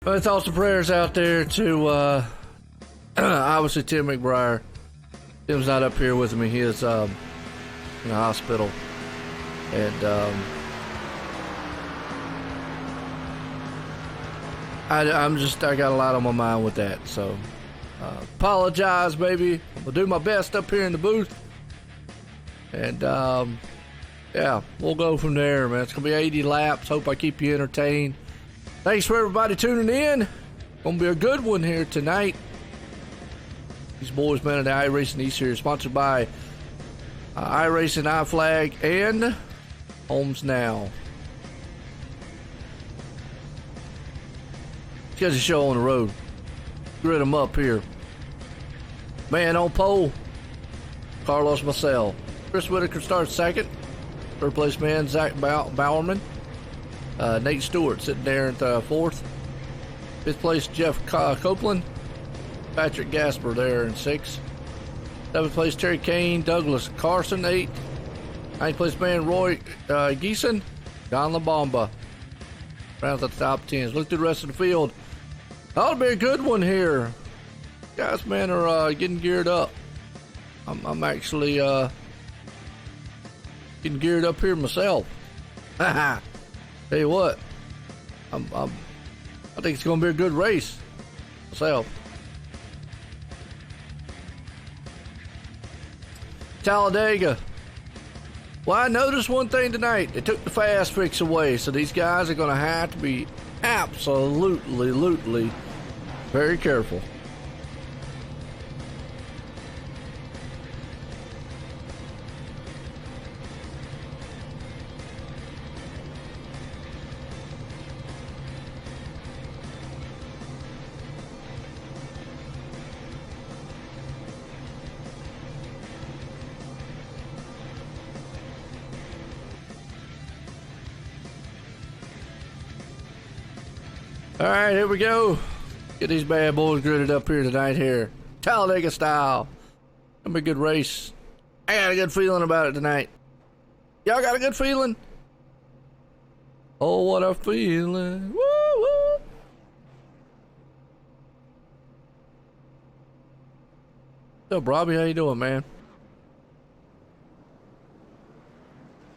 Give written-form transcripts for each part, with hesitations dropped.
Well, thoughts and prayers out there to obviously Tim McBriar. Tim's not up here with me. He is in the hospital. And I got a lot on my mind with that. So apologize, baby. I'll do my best up here in the booth. And yeah, we'll go from there, man. It's going to be 80 laps. Hope I keep you entertained. Thanks for everybody tuning in. Gonna be a good one here tonight. These boys, man, in the iRacing E-Series, sponsored by iRacingIFlag and Homes Now. Let's get a show on the road. Grid them up here. Man on pole, Carlos Marcel. Chris Whitaker starts second. Third place man, Zach Bowerman. Nate Stewart sitting there in fourth. Fifth place, Jeff Copeland. Patrick Gasper there in sixth. Seventh place, Terry Kane. Douglas Carson, eighth. Ninth place man, Roy Geeson. Don LaBomba. Round the top 10s. Look through the rest of the field. That'll be a good one here. Guys, man, are getting geared up. I'm actually getting geared up here myself. Haha. Tell you what, I think it's going to be a good race myself. Talladega. Well, I noticed one thing tonight. They took the fast fix away, so these guys are going to have to be absolutely very careful. All right, here we go. Get these bad boys gridded up here tonight here. Talladega style. Gonna be a good race. I got a good feeling about it tonight. Y'all got a good feeling? Oh, what a feeling. Woo, woo. What's up, Robbie? How you doing, man?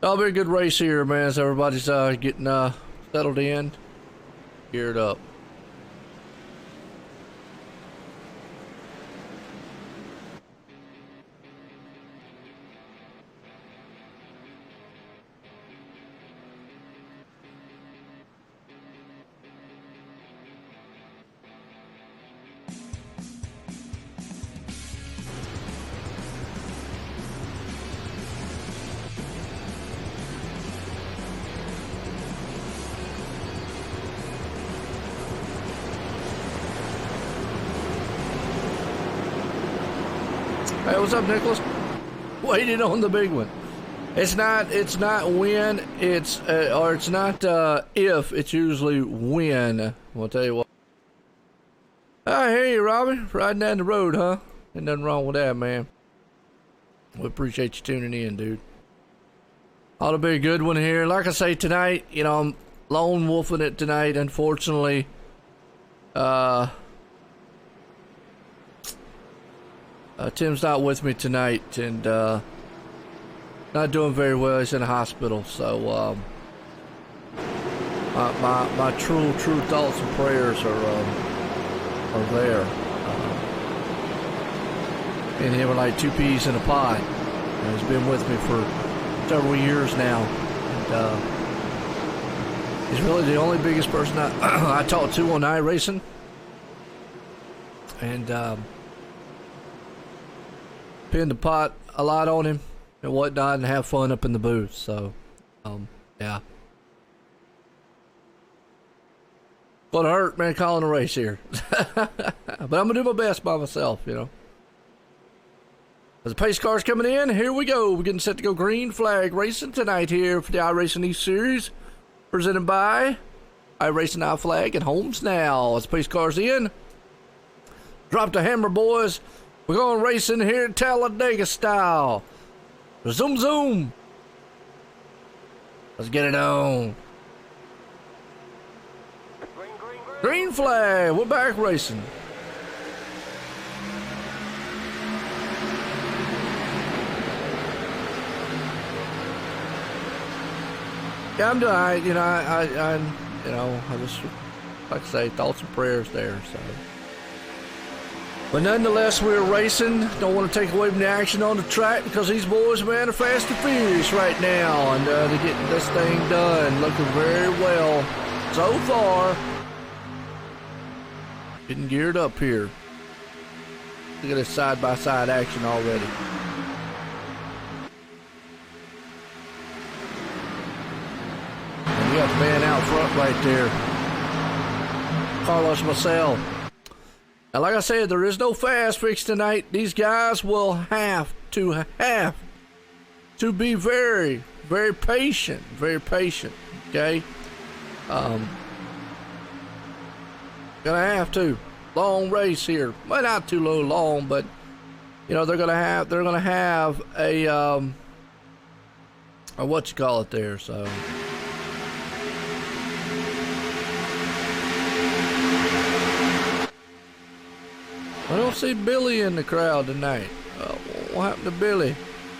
That'll be a good race here, man, as everybody's getting settled in. Geared up. Hey, what's up, Nicholas? Waiting on the big one. It's not when, it's not if, it's usually when. I'll tell you what. I hear you, Robbie. Riding down the road, huh? Ain't nothing wrong with that, man. We appreciate you tuning in, dude. Ought to be a good one here. Like I say, tonight, you know, I'm lone wolfing it tonight, unfortunately. Tim's not with me tonight, and not doing very well. He's in the hospital, so my true thoughts and prayers are there. And him are like two peas in a pod. And he's been with me for several years now, and he's really the only biggest person I talk to on iRacing, and pin the pot a lot on him and whatnot, and have fun up in the booth. So, yeah. Gonna hurt, man, calling a race here. But I'm gonna do my best by myself, you know. As the pace car's coming in, here we go. We're getting set to go green flag racing tonight here for the iRacing E-Series. Presented by iRacingIFlag and Homes Now. As the pace car's in, drop the hammer, boys. We're going racing here Talladega style. Zoom, zoom. Let's get it on. Green, green, green. Green flag. We're back racing. Yeah, I'm doing all right. You know, I just, like I say, thoughts and prayers there. So, but nonetheless, we're racing. Don't want to take away from the action on the track because these boys, man, are fast and furious right now, and they're getting this thing done, looking very well so far. Getting geared up here. Look at this side-by-side action already. You got the man out front right there, Carlos Marcel. Now, like I said, there is no fast fix tonight. These guys will have to be very, very patient, okay? Gonna have to. Long race here. Well, not too long, but you know they're gonna have a what you call it there, so. I don't see Billy in the crowd tonight. What happened to Billy?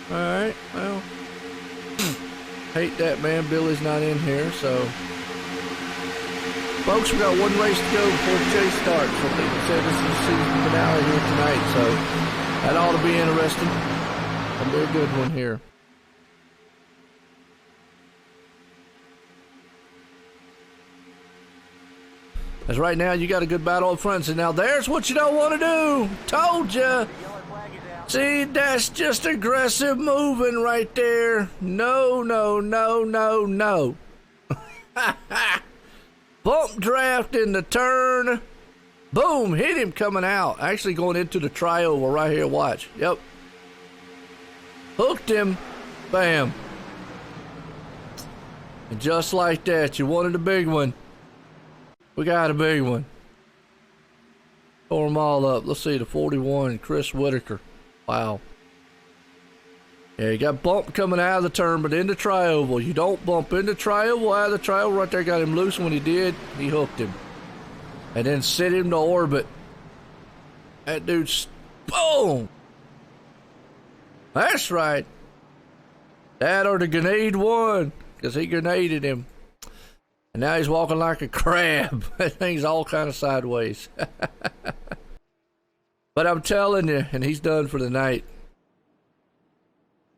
Alright, well. Hate that, man. Billy's not in here, so. Folks, we got one race to go before the chase starts. I think we said this is the season finale here tonight, so that ought to be interesting. It'll be a good one here. As right now, you got a good battle up front. So now there's what you don't want to do. Told ya. See, that's just aggressive moving right there. No. Bump draft in the turn. Boom, hit him coming out. Actually going into the trioval right here, watch. Yep. Hooked him. Bam. And just like that, you wanted a big one. We got a big one. Tore them all up. Let's see, the 41, Chris Whitaker. Wow. Yeah, you got bump coming out of the turn, but in the trioval. You don't bump in the trioval, out of the trioval. Right there, got him loose. When he did, he hooked him. And then sent him to orbit. That dude's, boom! That's right. That or the grenade one, because he grenaded him. And now he's walking like a crab. That thing's all kind of sideways. But I'm telling you, and he's done for the night.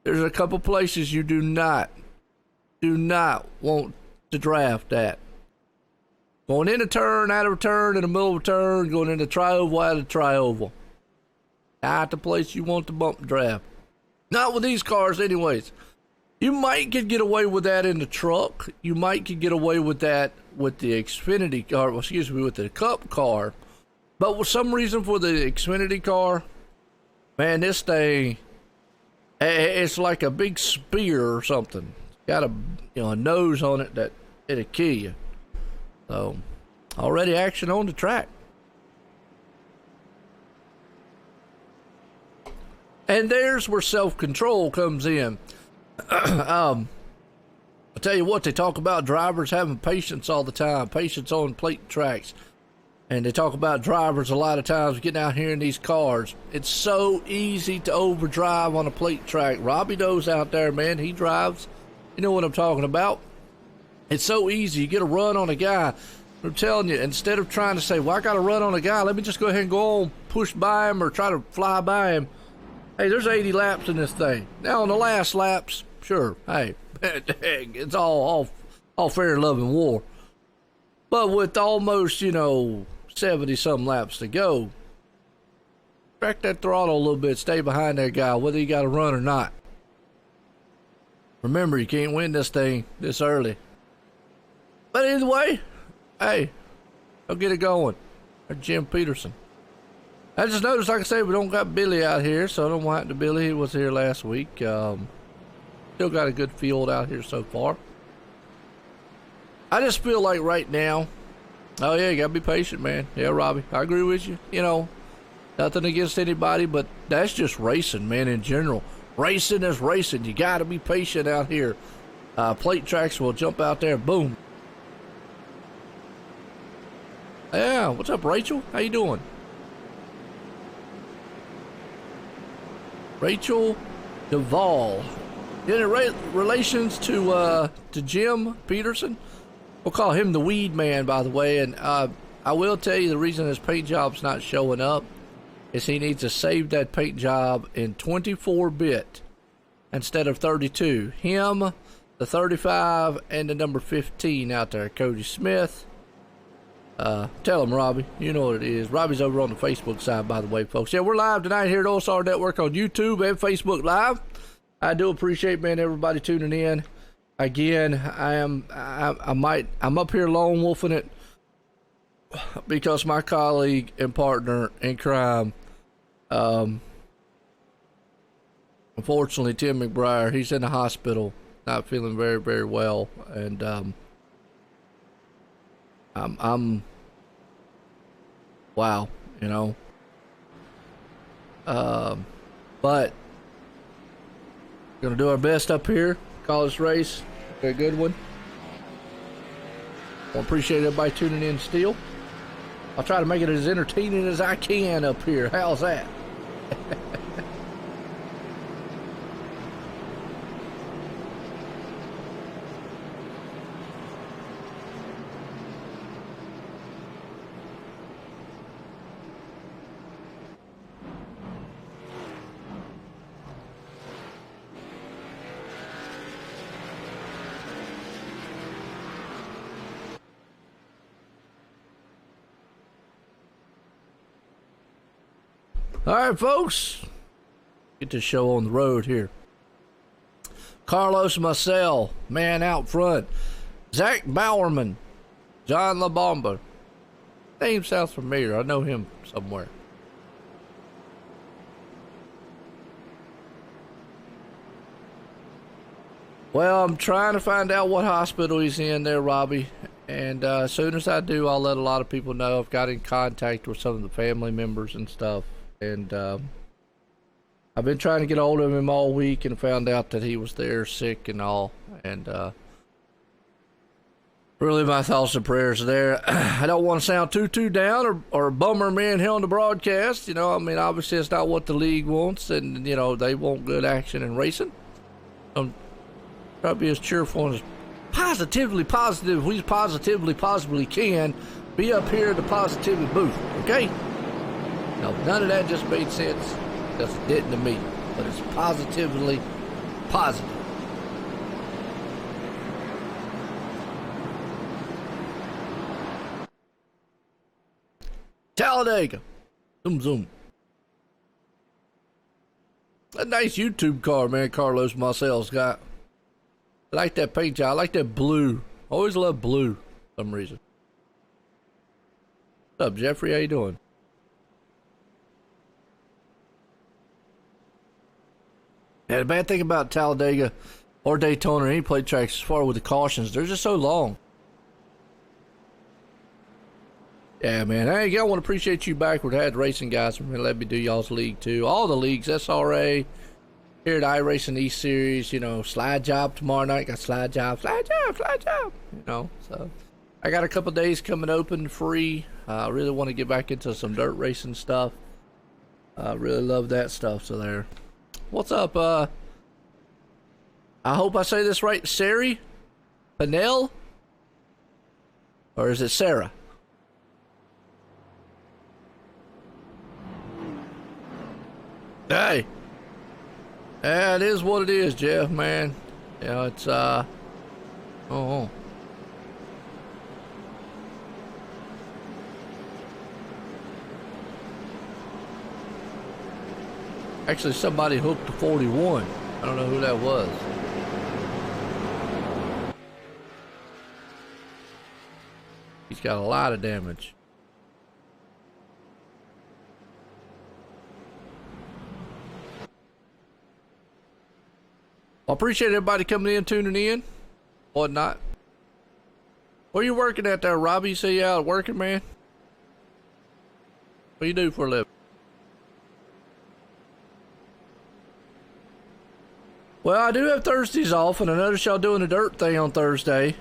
There's a couple places you do not want to draft at. Going in a turn, out of a turn, in the middle of a turn, going into trioval, out of trioval. Not the place you want to bump draft. Not with these cars anyways. You might get away with that in the truck. You might get away with that with the Xfinity car, well, excuse me, with the Cup car. But with some reason for the Xfinity car, man, this thing, it's like a big spear or something. It's got a nose on it that it'll kill you. So, already action on the track. And there's where self-control comes in. I tell you what, they talk about drivers having patience all the time, patience on plate tracks, and they talk about drivers a lot of times getting out here in these cars. It's so easy to overdrive on a plate track. Robbie knows out there, man. He drives. You know what I'm talking about. It's so easy. You get a run on a guy. I'm telling you, instead of trying to say, well, I got to run on a guy, let me just go ahead and go on, push by him or try to fly by him. Hey, there's 80 laps in this thing. Now on the last laps, sure, hey, it's all fair love and war. But with almost, 70-some laps to go, crack that throttle a little bit, stay behind that guy, whether you got to run or not. Remember, you can't win this thing this early. But either way, hey, I'll get it going. There's Jim Peterson. I just noticed, like I said, we don't got Billy out here, so I don't want to Billy. He was here last week. Still got a good field out here so far. I just feel like right now, oh yeah, you gotta be patient, man. Yeah, Robbie, I agree with you. Nothing against anybody, but that's just racing, man, in general. Racing is racing. You gotta be patient out here. Plate tracks will jump out there, boom. Yeah, what's up, Rachel? How you doing? Rachel Duvall. In relations to Jim Peterson, we'll call him the Weed Man, by the way. And I will tell you the reason his paint job's not showing up is he needs to save that paint job in 24-bit instead of 32. Him, the 35, and the number 15 out there, Cody Smith. Tell him, Robbie. You know what it is. Robbie's over on the Facebook side, by the way, folks. Yeah, we're live tonight here at Osrnetwork on YouTube and Facebook Live. I do appreciate, man, everybody tuning in. Again, I'm up here lone wolfing it because my colleague and partner in crime, unfortunately, Tim McBriar, he's in the hospital, not feeling very, very well, and I'm wow, you know. But gonna do our best up here. Call this race a good one. Well, appreciate everybody tuning in still. I'll try to make it as entertaining as I can up here. How's that? All right, folks, get this show on the road here. Carlos Marcel, man out front. Zach Bowerman, John LaBomba. Name sounds familiar. I know him somewhere. Well, I'm trying to find out what hospital he's in there, Robbie. And as soon as I do, I'll let a lot of people know. I've got in contact with some of the family members and stuff. And I've been trying to get a hold of him all week and found out that he was there sick and all. And really my thoughts and prayers there. I don't want to sound too down or a bummer man here on the broadcast. You know, I mean, obviously it's not what the league wants. And, you know, they want good action in racing. I'm trying to be as cheerful and as positively positive we possibly can. Be up here at the positivity booth, okay? No, none of that just made sense. Just didn't to me. But it's positively positive. Talladega. Zoom, zoom. A nice YouTube car, man, Carlos Marcel's got. I like that paint job. I like that blue. Always love blue for some reason. What's up, Jeffrey? How you doing? Yeah, the bad thing about Talladega or Daytona or any plate tracks as far with the cautions, they're just so long. Yeah, man. Hey, I want to appreciate you back with Had Racing guys. Let me do y'all's league too. All the leagues, SRA, here at iRacing E Series, you know, slide job tomorrow night. Got slide job. You know, so I got a couple days coming open free. I really want to get back into some dirt racing stuff. I really love that stuff. So there. What's up, I hope I say this right, Sari? Panel? Or is it Sarah? Hey. Yeah, it is what it is, Jeff, man. You know, it's, oh. Actually, somebody hooked the 41. I don't know who that was. He's got a lot of damage. Well, I appreciate everybody coming in, tuning in, whatnot. Where you working at there, Robbie? You say you out working, man? What do you do for a living? Well, I do have Thursdays off, and I noticed y'all doing the dirt thing on Thursday.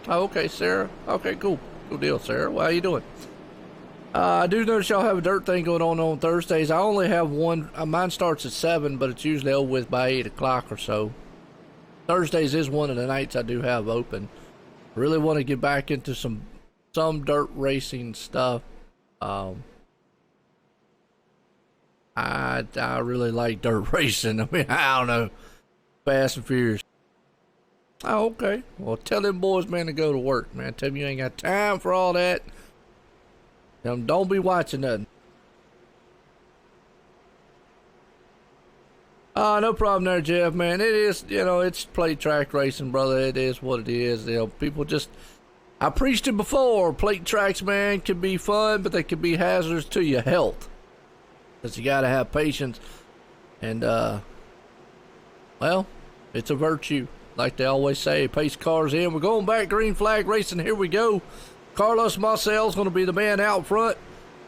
Oh, okay, Sarah. Okay, cool. Cool deal, Sarah. Well, how you doing? I do notice y'all have a dirt thing going on Thursdays. I only have one. Mine starts at 7, but it's usually over with by 8 o'clock or so. Thursdays is one of the nights I do have open. I really want to get back into some dirt racing stuff. I really like dirt racing. I mean, I don't know. Fast and Furious. Oh, okay. Well, tell them boys, man, to go to work, man. Tell them you ain't got time for all that. Tell them don't be watching nothing. No problem there, Jeff, man. It is, you know, it's plate track racing, brother. It is what it is. You know, people just, I preached it before. Plate tracks, man, can be fun, but they can be hazardous to your health. Because you got to have patience. And, well, it's a virtue. Like they always say, pace cars in. We're going back, green flag racing. Here we go. Carlos Marcel's going to be the man out front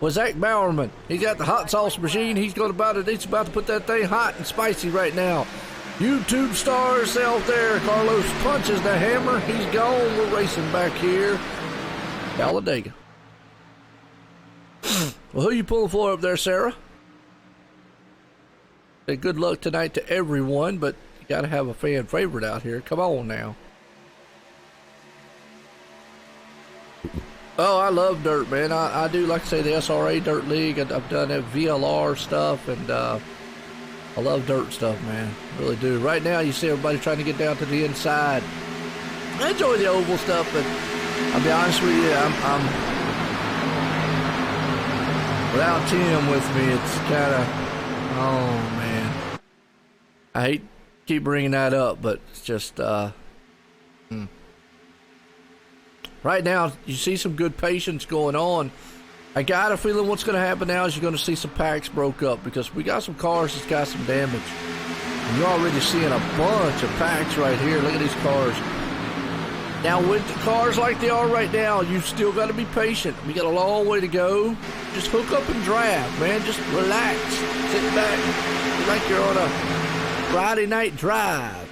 with Zach Bowerman. He's got the hot sauce machine. He's about to put that thing hot and spicy right now. YouTube star herself there. Carlos punches the hammer. He's gone. We're racing back here. Talladega. Well, who you pulling for up there, Sarah? Say good luck tonight to everyone, but you got to have a fan favorite out here. Come on now. Oh, I love dirt, man. I do, like I say, the SRA Dirt League. I've done that VLR stuff, and I love dirt stuff, man. I really do. Right now, you see everybody trying to get down to the inside. I enjoy the oval stuff, but I'll be honest with you, I'm without Tim with me, it's kind of, oh, man. I hate to keep bringing that up, but it's just, Right now, you see some good patience going on. I got a feeling what's going to happen now is you're going to see some packs broke up because we got some cars that's got some damage. And you're already seeing a bunch of packs right here. Look at these cars. Now, with the cars like they are right now, you've still got to be patient. We got a long way to go. Just hook up and drive, man. Just relax. Sit back like you're on a Friday night drive.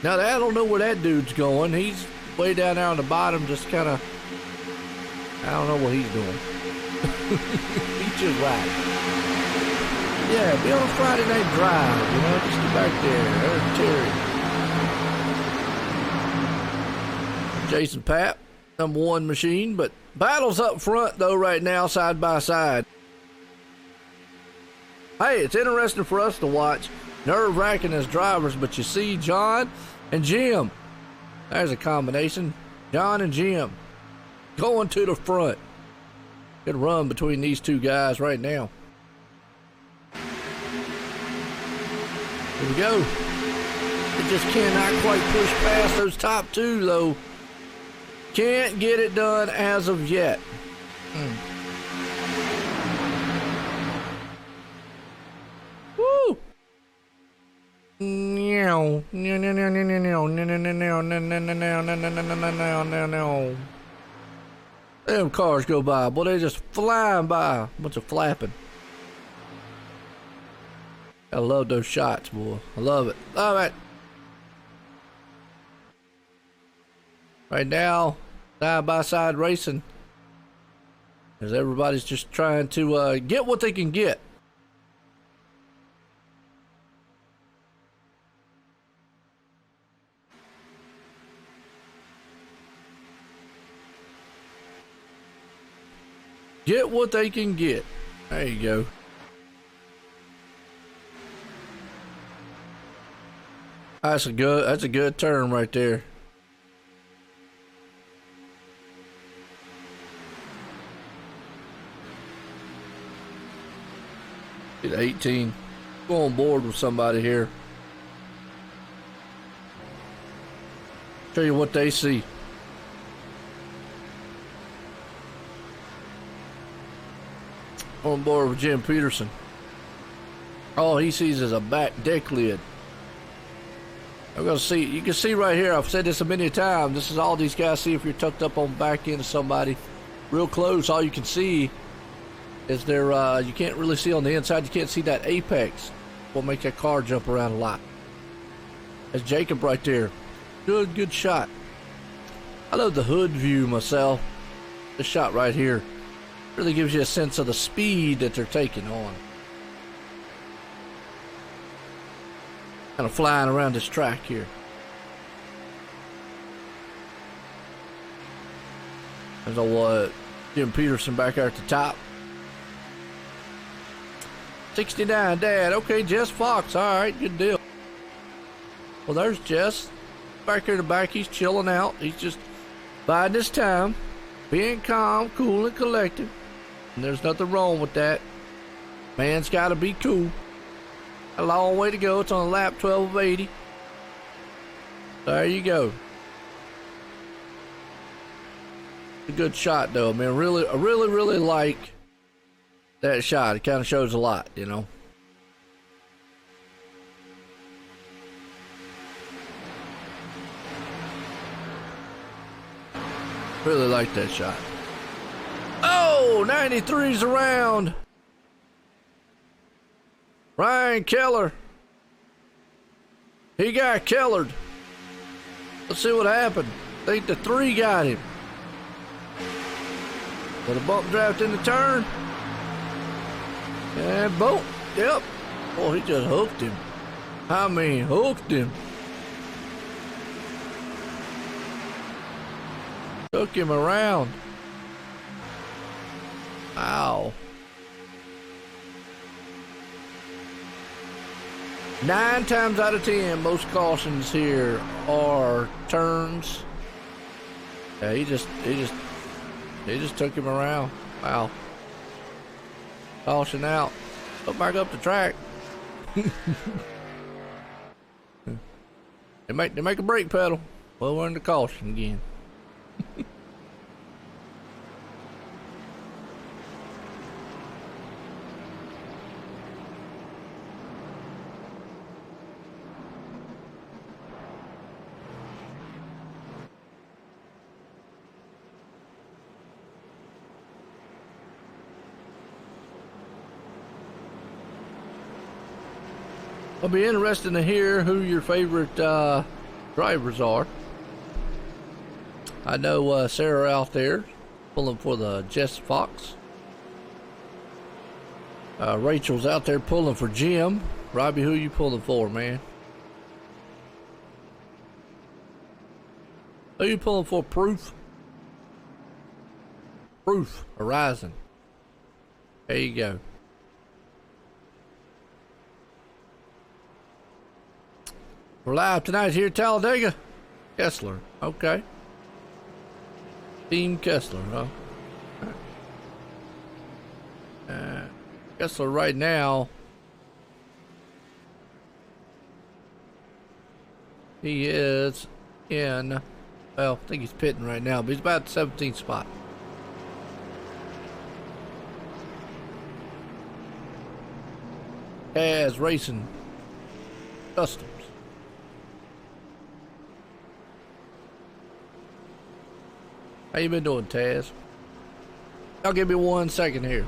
Now, I don't know where that dude's going. He's way down there on the bottom, just kind of, I don't know what he's doing. He's just right. Yeah, be on a Friday night drive, you know, just get back there. There's Terry. Jason Papp, number 1 machine, but battles up front, though, right now, side by side. Hey, it's interesting for us to watch. Nerve-wracking as drivers, but you see John and Jim. There's a combination. John and Jim going to the front. Good run between these two guys right now. Here we go. It just cannot quite push past those top 2, though. Can't get it done as of yet. Woo! No. Them cars go by, boy, they just flying by. A bunch of flapping. I love those shots, boy. I love it. Love it. Right now, side by side racing. As everybody's just trying to get what they can get. Get what they can get. There you go. That's a good turn right there. Get 18. Go on board with somebody here. Show you what they see. On board with Jim Peterson. All he sees is a back deck lid. I'm gonna see. You can see right here. I've said this a many times. This is all these guys see if you're tucked up on the back end of somebody, real close. All you can see is their. You can't really see on the inside. You can't see that apex. What makes that car jump around a lot. That's Jacob right there. Good shot. I love the hood view myself. This shot right here really gives you a sense of the speed that they're taking on. Kind of flying around this track here. There's old Jim Peterson back there at the top. 69, Dad. Okay, Jess Fox. All right, good deal. Well, there's Jess. Back here in the back, he's chilling out. He's just biding his time, being calm, cool, and collected. And there's nothing wrong with that. Man's got to be cool. A long way to go. It's on lap 12 of 80. There you go. A good shot, though. I mean, I really like that shot. It kind of shows a lot, you know. Really like that shot. Oh, 93's around. Ryan Keller. He got Kellered. Let's see what happened. I think the 3 got him. But a bump draft in the turn. And boom. Yep. Boy, he just hooked him. I mean, hooked him. Took him around. Wow. 9 times out of 10, most cautions here are turns. Yeah, he just took him around. Wow. Caution out. Go back up the track. They make a brake pedal. Well, we're in the caution again. It'll be interesting to hear who your favorite drivers are. I know Sarah out there pulling for the Jess Fox. Rachel's out there pulling for Jim. Robbie, who you pulling for, man? Who you pulling for? Proof? Proof. Horizon. There you go. We're live tonight here at Talladega. Kessler. Okay. Team Kessler, huh? Kessler right now. He is in, well, I think he's pitting right now, but he's about the 17th spot. As Racing Customs. How you been doing, Taz? Y'all give me 1 second here.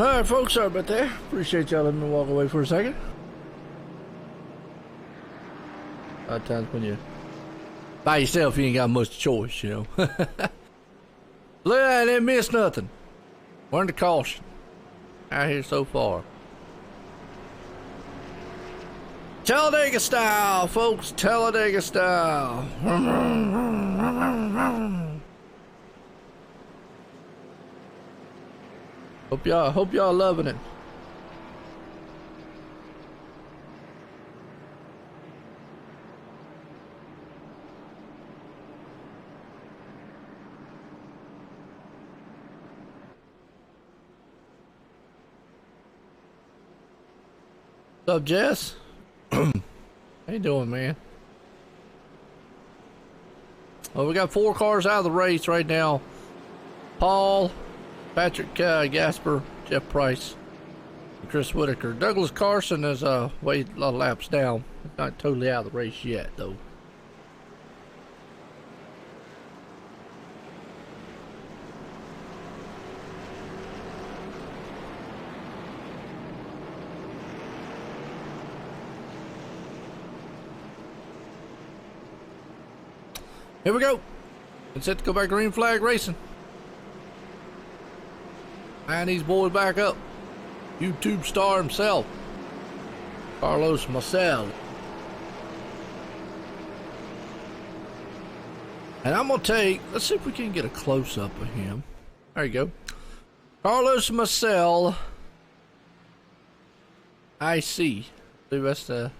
Alright, folks, sorry about that. Appreciate y'all letting me walk away for a second. A lot of times when you by yourself, you ain't got much choice, you know. Look, I didn't miss nothing. Learn to caution. Out here so far. Talladega style, folks. Talladega style. Hope y'all loving it. What's up, Jess? How you doing, man? Well, we got 4 cars out of the race right now. Paul, Patrick Gasper, Jeff Price, and Chris Whitaker. Douglas Carson is way a lot of laps down. Not totally out of the race yet, though. Here we go. It's set to go back green flag racing. Man, these boys back up. YouTube star himself, Carlos Marcel. And I'm going to let's see if we can get a close-up of him. There you go. Carlos Marcel. I see. That's his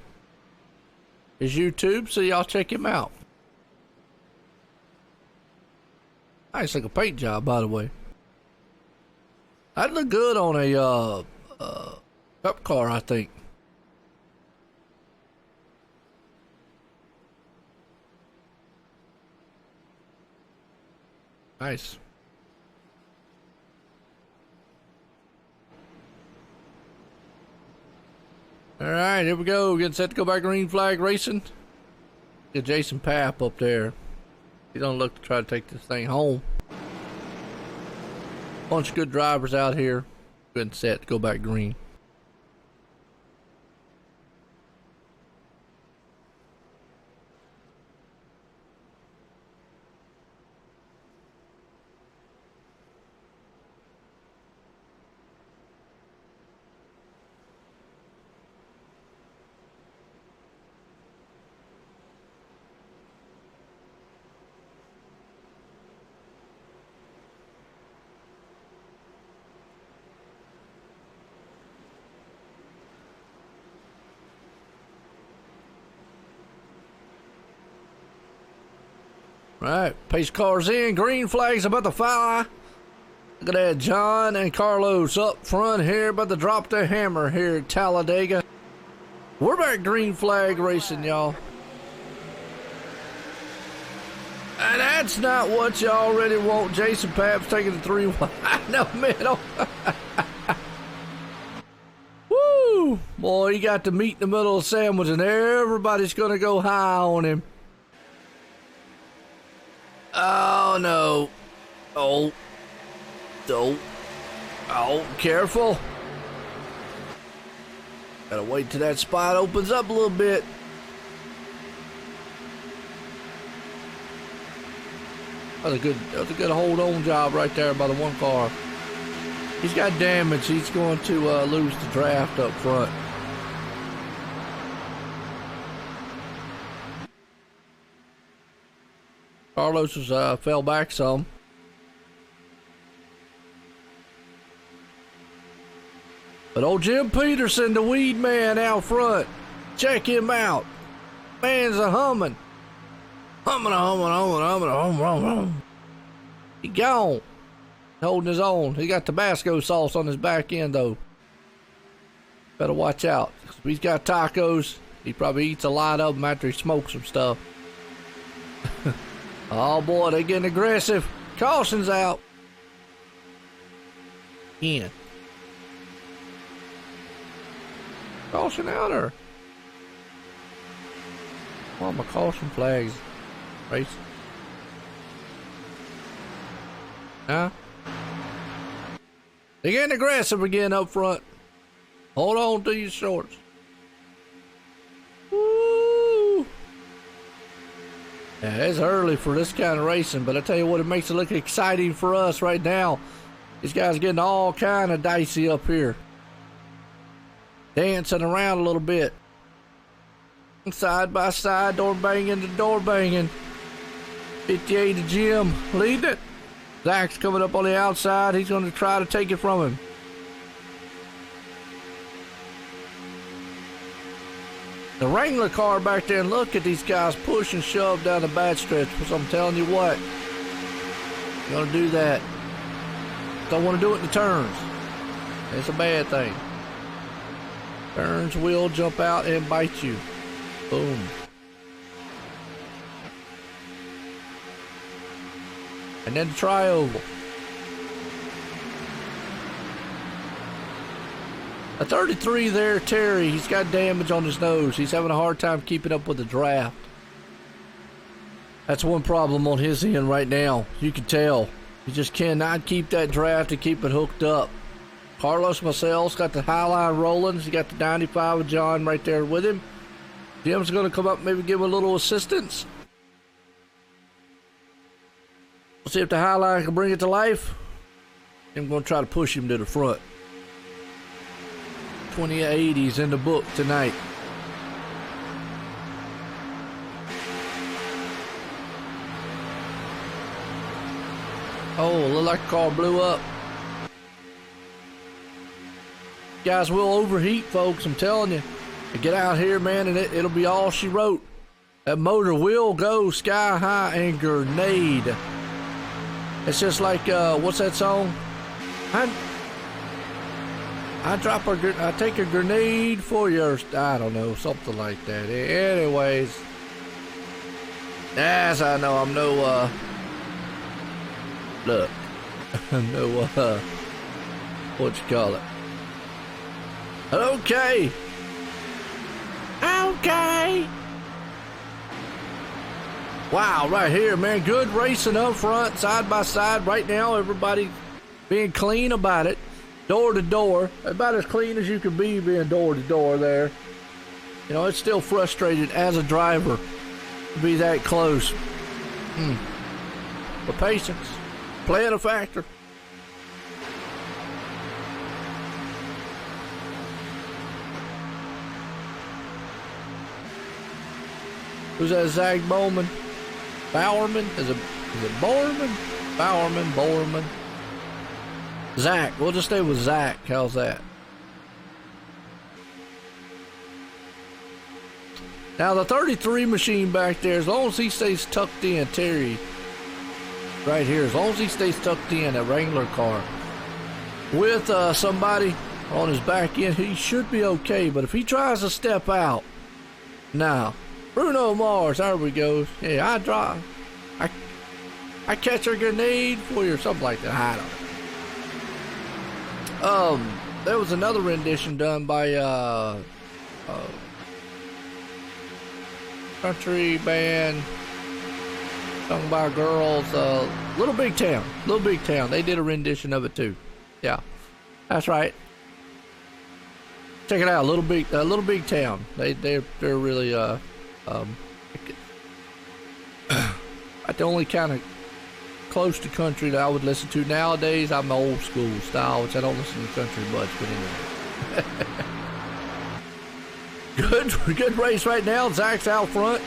YouTube, so y'all check him out. Nice like a paint job, by the way. That'd look good on a cup car, I think. Nice. All right, here we go. Getting set to go back green flag racing. Get Jason Papp up there. He's gonna look to try to take this thing home. Bunch of good drivers out here. Good and set to go back green. Right, pace cars in, green flags about to fly. Look at that, John and Carlos up front here, about to drop their hammer here at Talladega. We're back green flag racing, y'all. And that's not what y'all really want. Jason Papp's taking the 3 wide in the middle. Woo! Boy, he got the meat in the middle of the sandwich, and everybody's going to go high on him. Oh, no. Oh. Oh, careful. Gotta wait till that spot opens up a little bit. That was a good hold-on job right there by the one car. He's got damage. He's going to lose the draft up front. Carlos was, fell back some. But old Jim Peterson, the weed man out front, check him out. Man's a humming. Humming. He gone. Holding his own. He got Tabasco sauce on his back end, though. Better watch out. If he's got tacos, he probably eats a lot of them after he smokes some stuff. Oh boy, they getting aggressive. Caution's out. In. Caution out or? Oh, my caution flags. Race. Huh? They're getting aggressive again up front. Hold on to your shorts. Woo! Yeah, it's early for this kind of racing, but I tell you what, it makes it look exciting for us right now. These guys getting all kind of dicey up here. Dancing around a little bit. Side by side, door banging to door banging. 58 to Jim, leading it. Zach's coming up on the outside. He's going to try to take it from him. The Wrangler car back there, and look at these guys push and shove down the back stretch. So I'm telling you what, you're going to do that. Don't want to do it in the turns. It's a bad thing. Turns will jump out and bite you. Boom. And then the tri-oval. A 33 there, Terry. He's got damage on his nose. He's having a hard time keeping up with the draft. That's one problem on his end right now. You can tell. He just cannot keep that draft and keep it hooked up. Carlos Marcel's got the high line rolling. He's got the 95 with John right there with him. Jim's going to come up, maybe give him a little assistance. We'll see if the high line can bring it to life. I'm going to try to push him to the front. 2080s in the book tonight. Oh, look like the car blew up. Guys will overheat, folks. I'm telling you. Get out here, man, and it'll be all she wrote. That motor will go sky high and grenade. It's just like, what's that song? I take a grenade for your, I don't know, something like that. Anyways, as I know, I'm no, look, no, what you call it? Okay. Okay. Wow, right here, man. Good racing up front, side by side. Right now, everybody being clean about it. Door to door. About as clean as you can be being door to door there. You know, it's still frustrating as a driver to be that close. But patience. Playing a factor. Who's that? Zach Bowman? Bowerman? Is it Bowerman? Bowerman. Zach. We'll just stay with Zach. How's that? Now the 33 machine back there, as long as he stays tucked in, Terry, right here, as long as he stays tucked in, that Wrangler car, with somebody on his back end, he should be okay. But if he tries to step out, now, Bruno Mars, there we go. Yeah, I drive. I catch a grenade for you or something like that. I don't know. There was another rendition done by country band sung by girls. Little Big Town. They did a rendition of it too. Yeah, that's right. Check it out, Little Big Town. They're really the only kind of close to country that I would listen to nowadays. I'm old school style, which I don't listen to country much, but anyway. Good race right now. Zach's out front,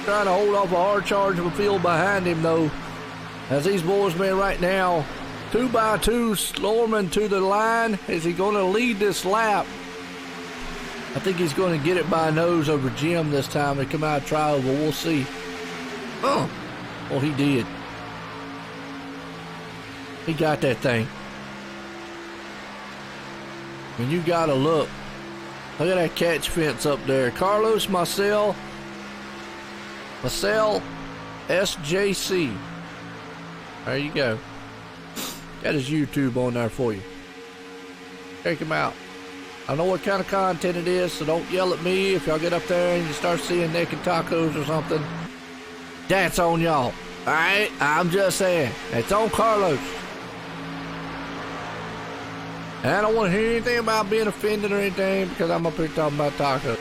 trying to hold off a hard charge of a field behind him, though. As these boys, man, right now, 2 by 2, Slorman to the line. Is he going to lead this lap? I think he's going to get it by nose over Jim this time and come out tri-oval, but we'll see. Oh, well, he did. He got that thing. And you got to look. Look at that catch fence up there. Carlos Marcel SJC. There you go. Got his YouTube on there for you. Check him out. I know what kind of content it is, so don't yell at me if y'all get up there and you start seeing naked tacos or something. That's on y'all. Alright? I'm just saying. It's on Carlos. And I don't want to hear anything about being offended or anything because I'm up here talking about tacos.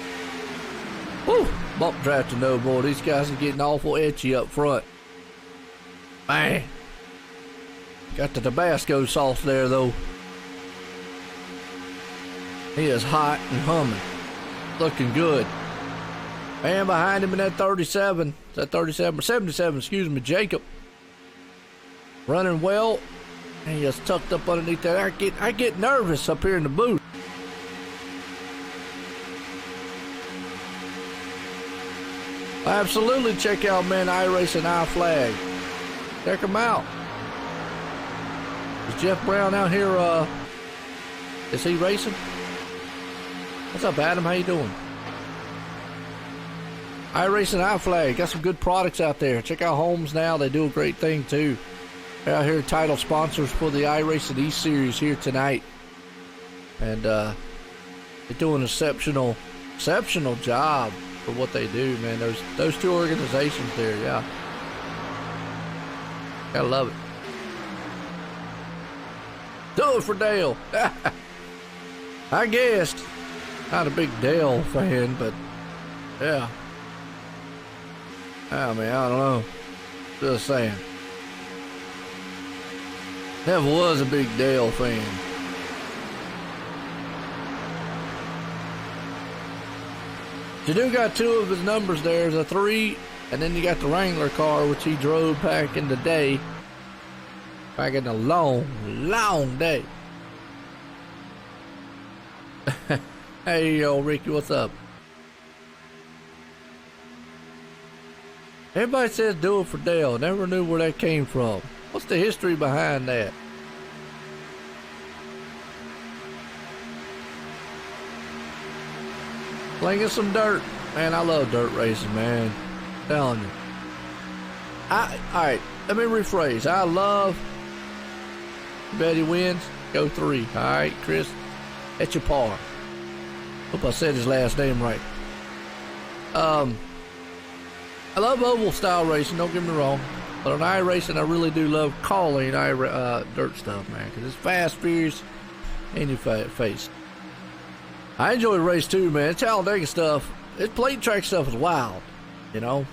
Whew, bump drafting though, boy. These guys are getting awful etchy up front. Man. Got the Tabasco sauce there though. He is hot and humming. Looking good. And behind him in that 37, is that 37 or 77, excuse me, Jacob. Running well. And he is tucked up underneath that. I get nervous up here in the booth. Absolutely check out, man, iRacingIFlag. Check him out. Is Jeff Brown out here, is he racing? What's up, Adam? How you doing? iRacingIFlag. Got some good products out there. Check out Holmes now. They do a great thing, too. They're out here title sponsors for the iRacing E-Series here tonight. And they're doing an exceptional job for what they do, man. Those two organizations there, yeah. Gotta love it. Do it for Dale. I guessed. Not a big Dale fan, but yeah. I mean, I don't know. Just saying. Never was a big Dale fan. You do got two of his numbers there. There's a 3, and then you got the Wrangler car, which he drove back in the day. Back in the long day. Hey, yo, Ricky, what's up? Everybody says do it for Dale. Never knew where that came from. What's the history behind that? Slinging some dirt. Man, I love dirt racing, man. I'm telling you. Alright, let me rephrase. I love Betty wins. Go 3. Alright, Chris. At your par. Hope I said his last name right. I love oval style racing, don't get me wrong. But on iRacing, I really do love calling dirt stuff, man. Because it's fast, furious, in your face. I enjoy the race too, man. Talladega stuff, this plate track stuff is wild, you know.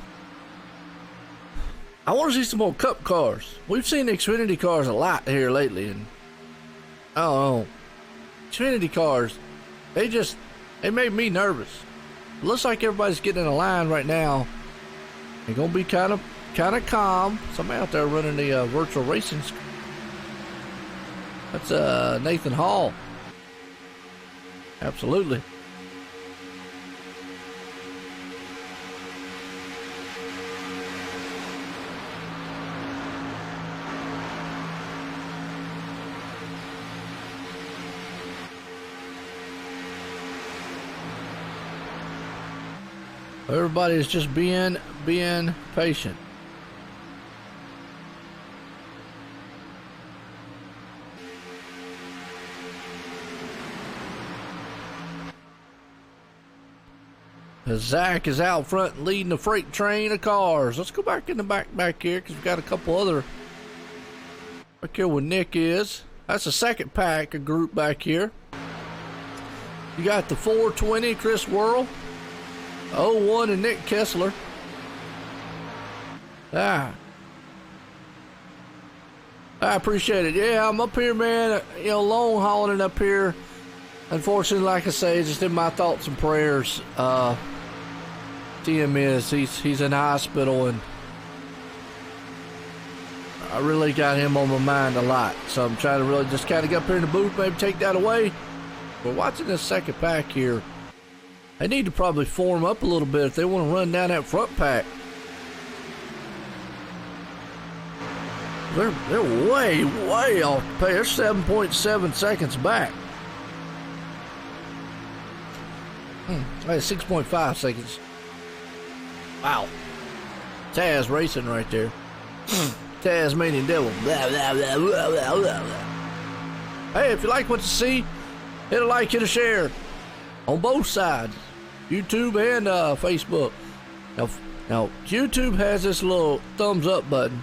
I want to see some more Cup cars. We've seen the Xfinity cars a lot here lately, and I don't know. Xfinity cars, they made me nervous. It looks like everybody's getting in a line right now. They're gonna be kind of calm. Somebody out there running the virtual racing. That's Nathan Hall. Absolutely. Everybody is just being patient. Zach is out front leading the freight train of cars. Let's go back in the back here because we've got a couple other back here where Nick is. That's the second pack, a group back here. You got the 420 Chris Worrell, 01 and Nick Kessler. I appreciate it. Yeah, I'm up here, man. You know, long hauling up here. Unfortunately, like I say, just in my thoughts and prayers. Tim he's in the hospital, and I really got him on my mind a lot. So I'm trying to really just kind of get up here in the booth, maybe take that away. But watching this second pack here, they need to probably form up a little bit if they want to run down that front pack. They're way off the pace. They're 7.7 seconds back. That's 6.5 seconds. Wow. Taz racing right there. Tasmanian Devil. Blah, blah, blah, blah, blah, blah. Hey, if you like what you see, hit a like, hit a share. On both sides. YouTube and Facebook. Now, YouTube has this little thumbs up button.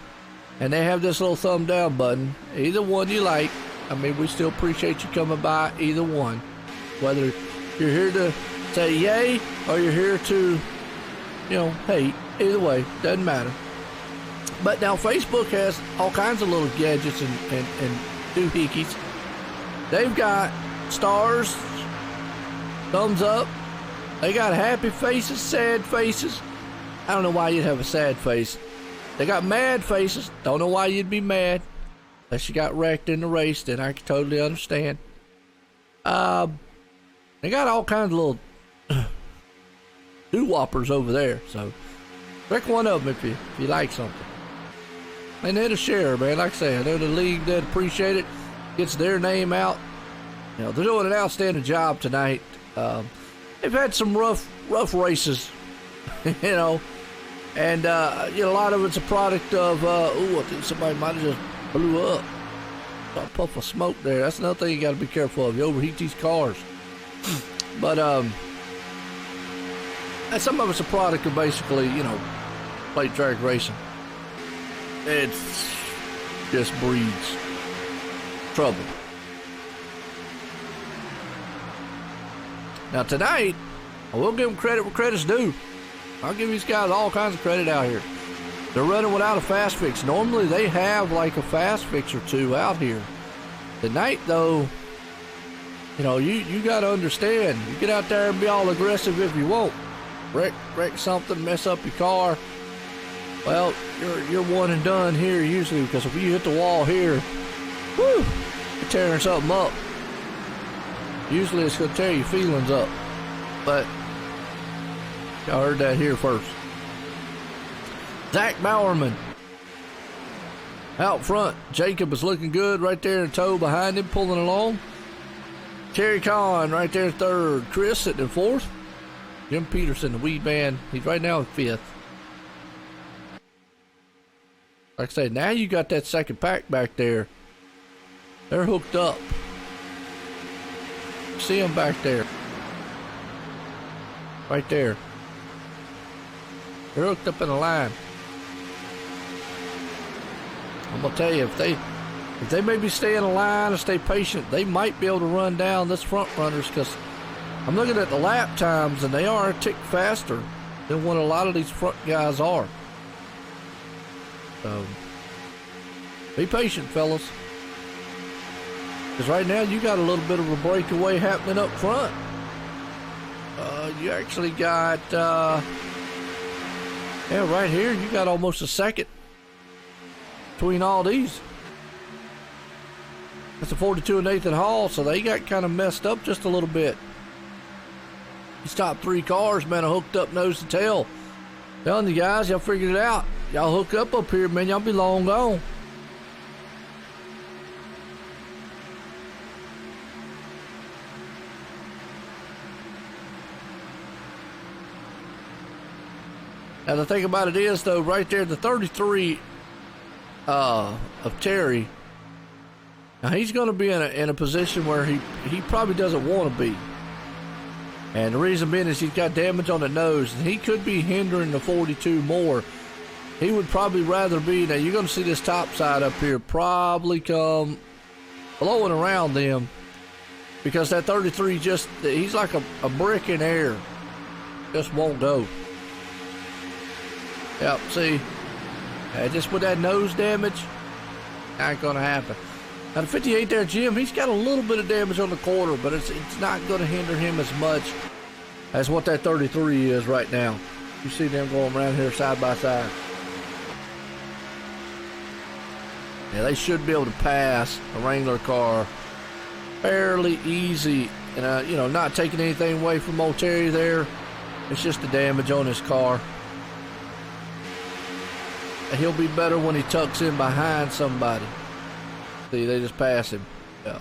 And they have this little thumb down button. Either one you like, I mean, we still appreciate you coming by either one. Whether you're here to say yay or you're here to, hate. Either way, doesn't matter. But now Facebook has all kinds of little gadgets and doohickeys. They've got stars, thumbs up. They got happy faces, sad faces. I don't know why you'd have a sad face. They got mad faces. Don't know why you'd be mad. Unless you got wrecked in the race, then I can totally understand. They got all kinds of little doo-whoppers over there. So, pick one of them if you like something. And they're to share, man. Like I say, they're the league that appreciate it. Gets their name out. They're doing an outstanding job tonight. They've had some rough races, and a lot of it's a product of I think somebody might have just blew up. Saw a puff of smoke there. That's another thing you got to be careful of. You overheat these cars. But and some of it's a product of basically, plate track racing. It just breeds trouble. Now tonight, I will give them credit where credit's due. I'll give these guys all kinds of credit out here. They're running without a fast fix. Normally they have like a fast fix or two out here. Tonight though, you got to understand. You get out there and be all aggressive if you want. Wreck something, mess up your car. Well, you're one and done here usually, because if you hit the wall here, whoo, you're tearing something up. Usually it's going to tear your feelings up. But y'all heard that here first. Zach Bowerman out front. Jacob is looking good right there in tow behind him, pulling along. Terry Kahn right there in third. Chris sitting in fourth. Jim Peterson, the weed man, he's right now in fifth. Like I said, now you got that second pack back there. They're hooked up. See them back there. Right there. They're hooked up in a line. I'm gonna tell you, if they maybe stay in a line and stay patient, they might be able to run down this front runners, because I'm looking at the lap times and they are a tick faster than what a lot of these front guys are. So, be patient, fellas. Because right now you got a little bit of a breakaway happening up front. You actually got, right here, you got almost a second between all these. That's a 42 and Nathan Hall, so they got kind of messed up just a little bit. These top three cars, man, are hooked up nose to tail. Telling you guys, y'all figured it out. Y'all hook up here, man, y'all be long gone. Now the thing about it is, though, right there, the 33 of Terry, now he's going to be in a position where he probably doesn't want to be. And the reason being is he's got damage on the nose, and he could be hindering the 42 more. He would probably rather be, now you're going to see this top side up here probably come blowing around them, because that 33 he's like a brick in air. Just won't go. Yep, see, just with that nose damage, ain't gonna happen. Now the 58 there, Jim, he's got a little bit of damage on the quarter, but it's not gonna hinder him as much as what that 33 is right now. You see them going around here side by side. Yeah, they should be able to pass a Wrangler car fairly easy. And, not taking anything away from old Terry there. It's just the damage on his car. He'll be better when he tucks in behind somebody. See, they just pass him. Yeah.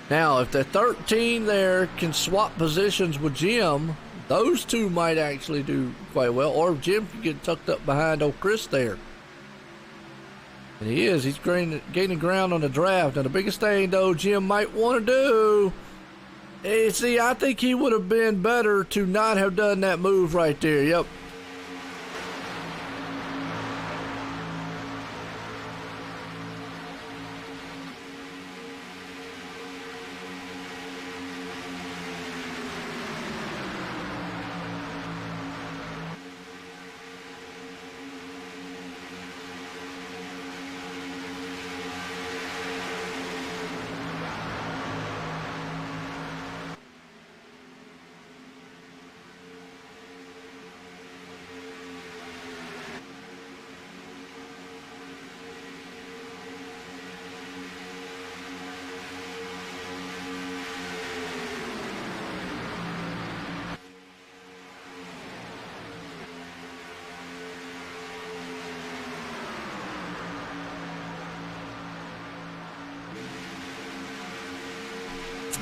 Now, if the 13 there can swap positions with Jim, those two might actually do quite well. Or if Jim can get tucked up behind old Chris there. And he is. He's gaining ground on the draft. Now, the biggest thing, though, Jim might want to do is, see, I think he would have been better to not have done that move right there. Yep.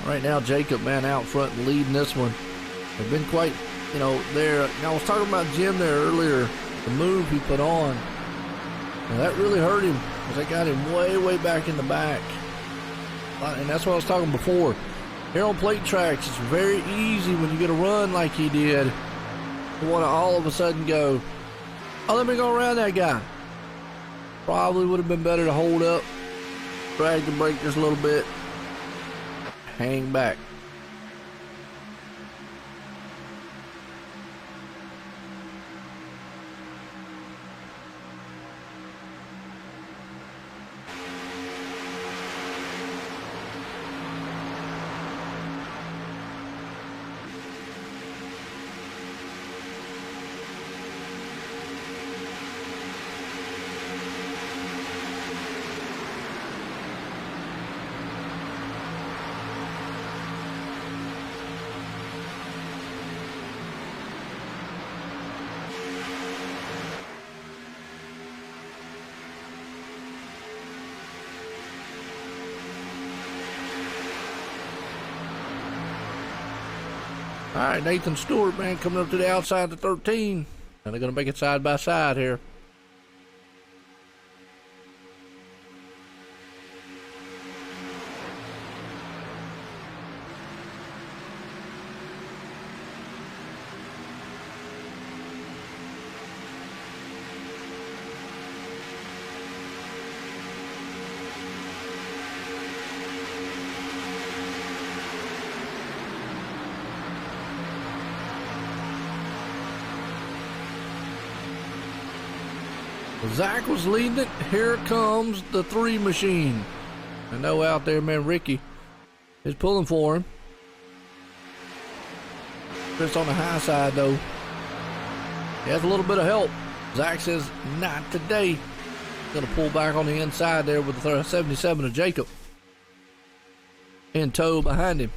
Right now, Jacob, man, out front and leading this one. They've been quite, you know, there. Now, I was talking about Jim there earlier, the move he put on. Now, that really hurt him because they got him way, way back in the back. And that's what I was talking before. Here on plate tracks, it's very easy when you get a run like he did to want to all of a sudden go, oh, let me go around that guy. Probably would have been better to hold up, drag the brake just a little bit, hang back. All right, Nathan Stewart, man, coming up to the outside of 13. And they're going to make it side by side here. Zach was leading it. Here comes the 3 machine. I know out there, man, Ricky is pulling for him. Just on the high side, though. He has a little bit of help. Zach says, not today. Gonna pull back on the inside there with the 77 of Jacob. In tow behind him.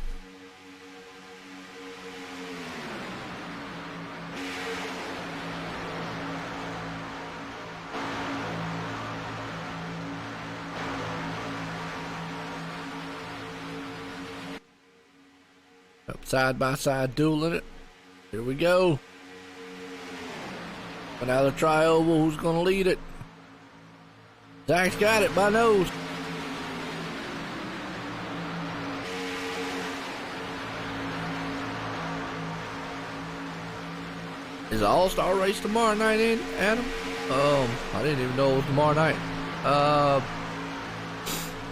Side by side dueling it. Here we go. Another tri-oval. Who's going to lead it? Zach's got it by nose. Is the All-Star race tomorrow night in, Adam? I didn't even know it was tomorrow night.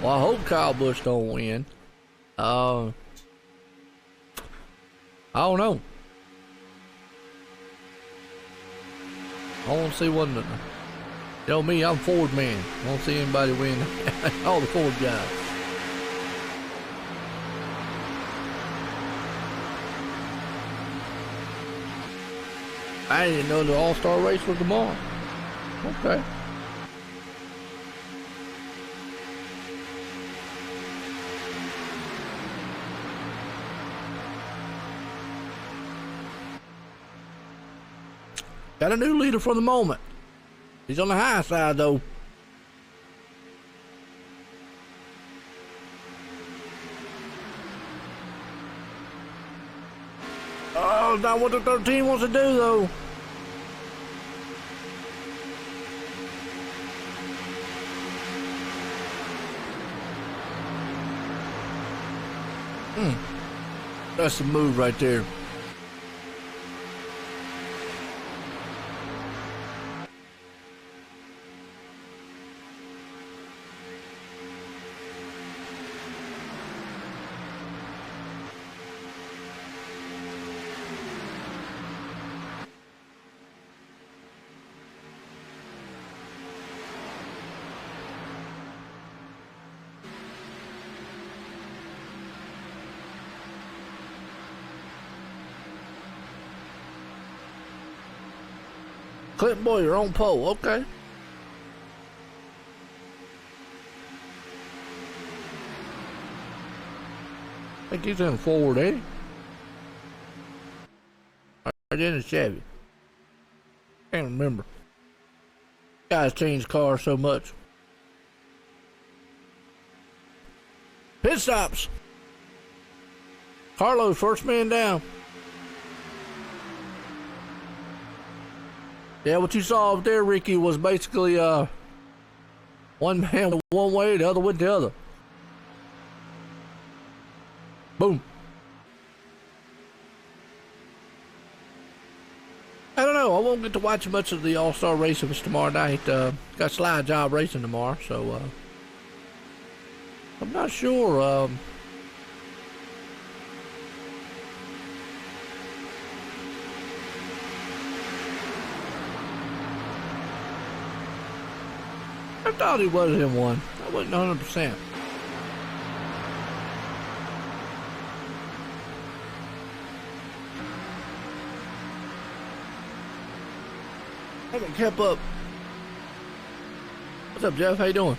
Well, I hope Kyle Busch don't win. I don't know. I want to see one. You know me, I'm Ford man. I want to see anybody win. All the Ford guys. I didn't know the All-Star race was tomorrow. Okay. Got a new leader for the moment. He's on the high side, though. Oh, not what the 13 wants to do, though. That's the move right there. Clint Boyer on pole, okay. I think he's in forward, ain't he? Right in the Chevy. Can't remember. Guys change cars so much. Pit stops. Carlos, first man down. Yeah, what you saw up there, Ricky, was basically one man went one way, the other went the other. Boom. I don't know. I won't get to watch much of the All-Star races tomorrow night. Got Slide Job racing tomorrow, so I'm not sure. I thought he was in one. I wasn't 100%. I haven't kept up. What's up, Jeff? How you doing?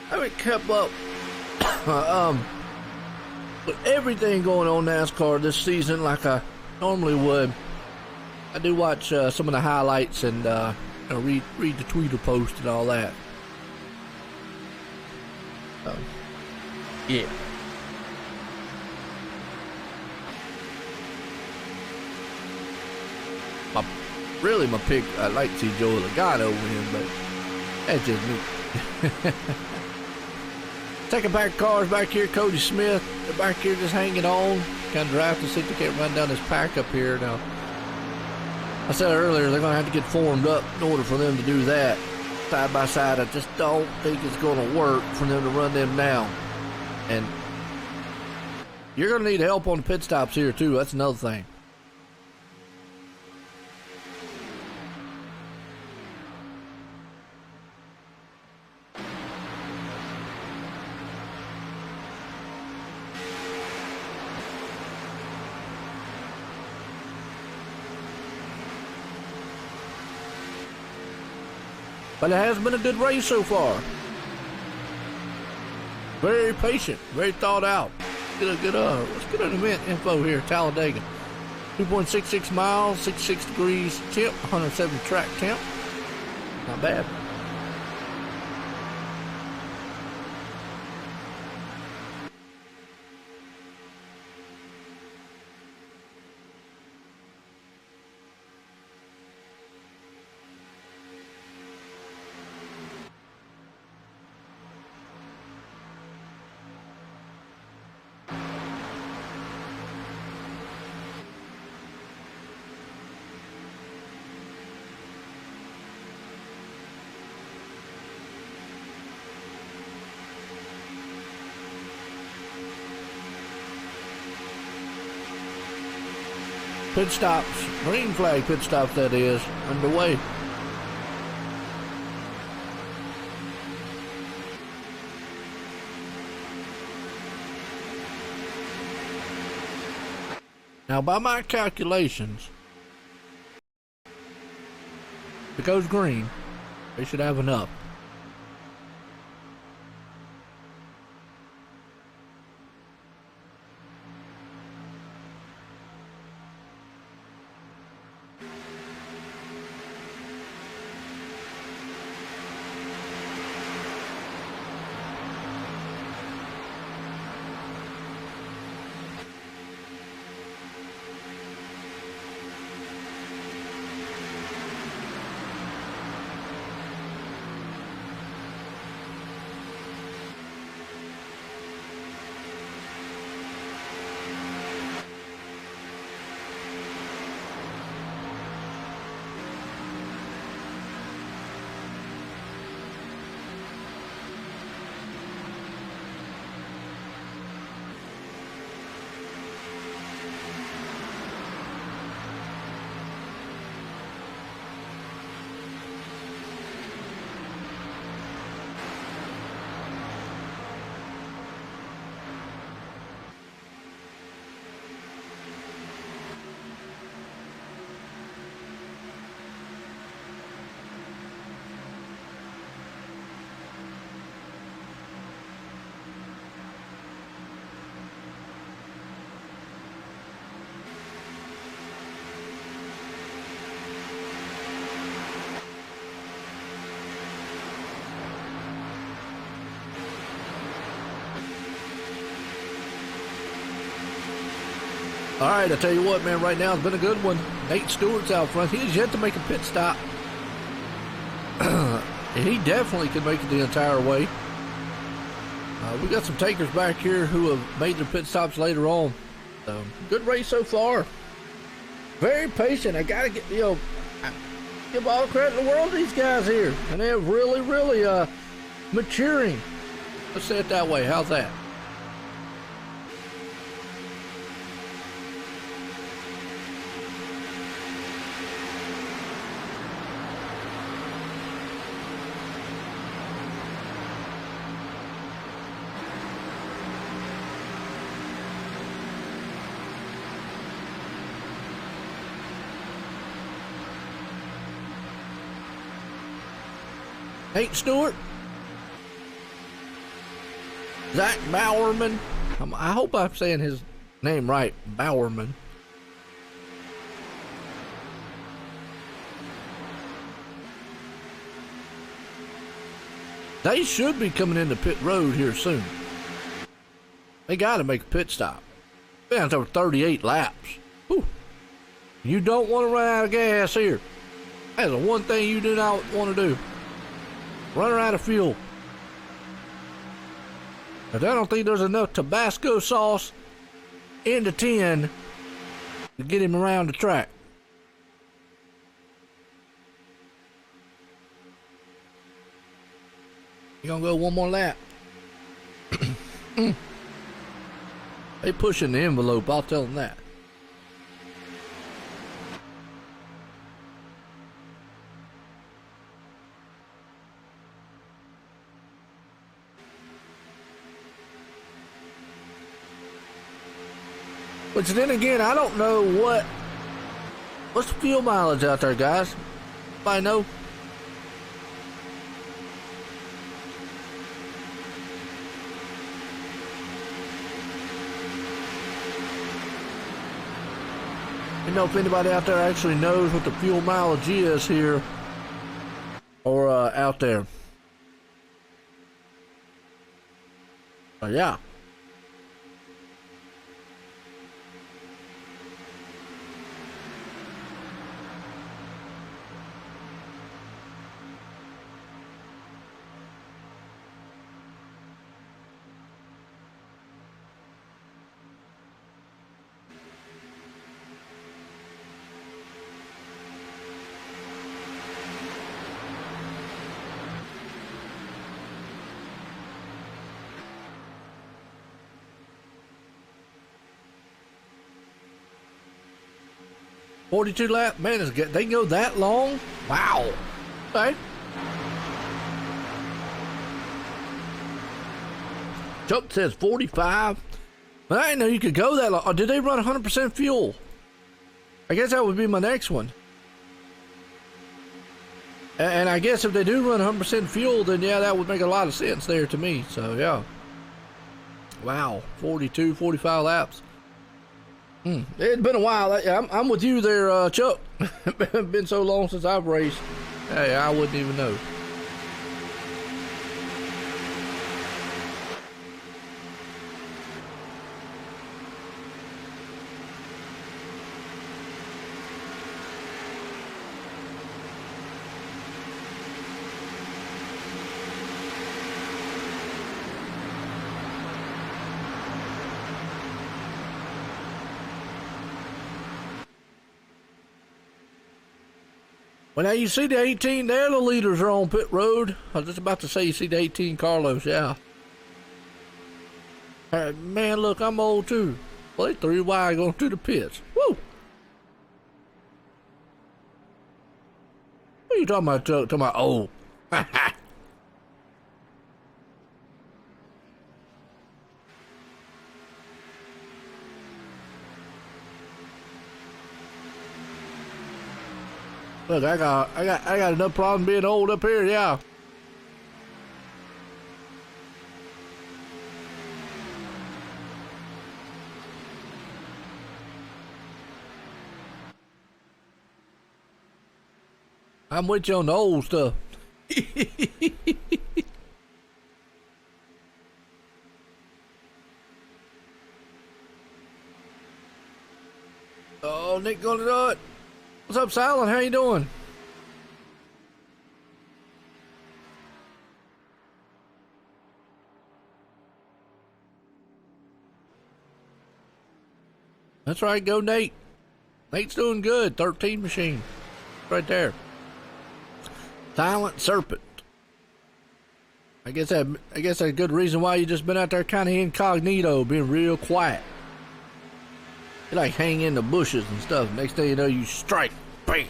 I haven't kept up with everything going on NASCAR this season like I normally would. I do watch some of the highlights and read the Twitter post and all that. Yeah. My pick, I'd like to see Joey Logano win, but that's just me. Second pack cars back here, Cody Smith. They're back here just hanging on. Kind of drafting, see if they can't run down this pack up here. Now, I said earlier, they're going to have to get formed up in order for them to do that. Side by side, I just don't think it's going to work for them to run them down. And you're going to need help on the pit stops here, too. That's another thing. But it has been a good race so far. Very patient, very thought out. Let's get an event info here. Talladega, 2.66 miles, 66 degrees temp, 170 track temp. Not bad. Pit stops, green flag pit stops that is, underway. Now by my calculations, if it goes green, they should have enough. All right, I tell you what, man, right now it's been a good one. Nate Stewart's out front. He has yet to make a pit stop. And he definitely could make it the entire way. We got some takers back here who have made their pit stops later on. Good race so far. Very patient. I got to get, give all the credit in the world to these guys here. And they're really, really maturing. Let's say it that way. How's that? Nate Stewart, Zach Bowerman. I hope I'm saying his name right, Bowerman. They should be coming into pit road here soon. They got to make a pit stop. Been over 38 laps. Whew. You don't want to run out of gas here. That's the one thing you do not want to do. Running out of fuel. But I don't think there's enough Tabasco sauce in the tin to get him around the track. You gonna go one more lap? They pushing the envelope, I'll tell them that. Which then again, I don't know what's the fuel mileage out there, guys? Anybody know? You know if anybody out there actually knows what the fuel mileage is here or out there. Oh yeah. .42 lap, man, they can go that long? Wow. Okay. Chuck says 45. But I didn't know you could go that long. Oh, did they run 100% fuel? I guess that would be my next one. And I guess if they do run 100% fuel, then yeah, that would make a lot of sense there to me. So yeah. Wow, 42, 45 laps. It's been a while. I'm with you there, Chuck. It's been so long since I've raced. Hey, I wouldn't even know. Well, now you see the 18 there, the leaders are on pit road. I was just about to say you see the 18 Carlos, yeah. Man, look, I'm old too. Well, they 3 wide going through the pits. Woo! What are you talking about, Chuck? Talking about old? Look, I got enough problem being old up here, yeah. I'm with you on the old stuff. Nick gonna do it. What's up, Silent? How you doing? That's right, go Nate. Nate's doing good. 13 machine. Right there. Silent Serpent. I guess that's a good reason why you just been out there kind of incognito, being real quiet. You like hang in the bushes and stuff. Next thing you know, you strike. Bam.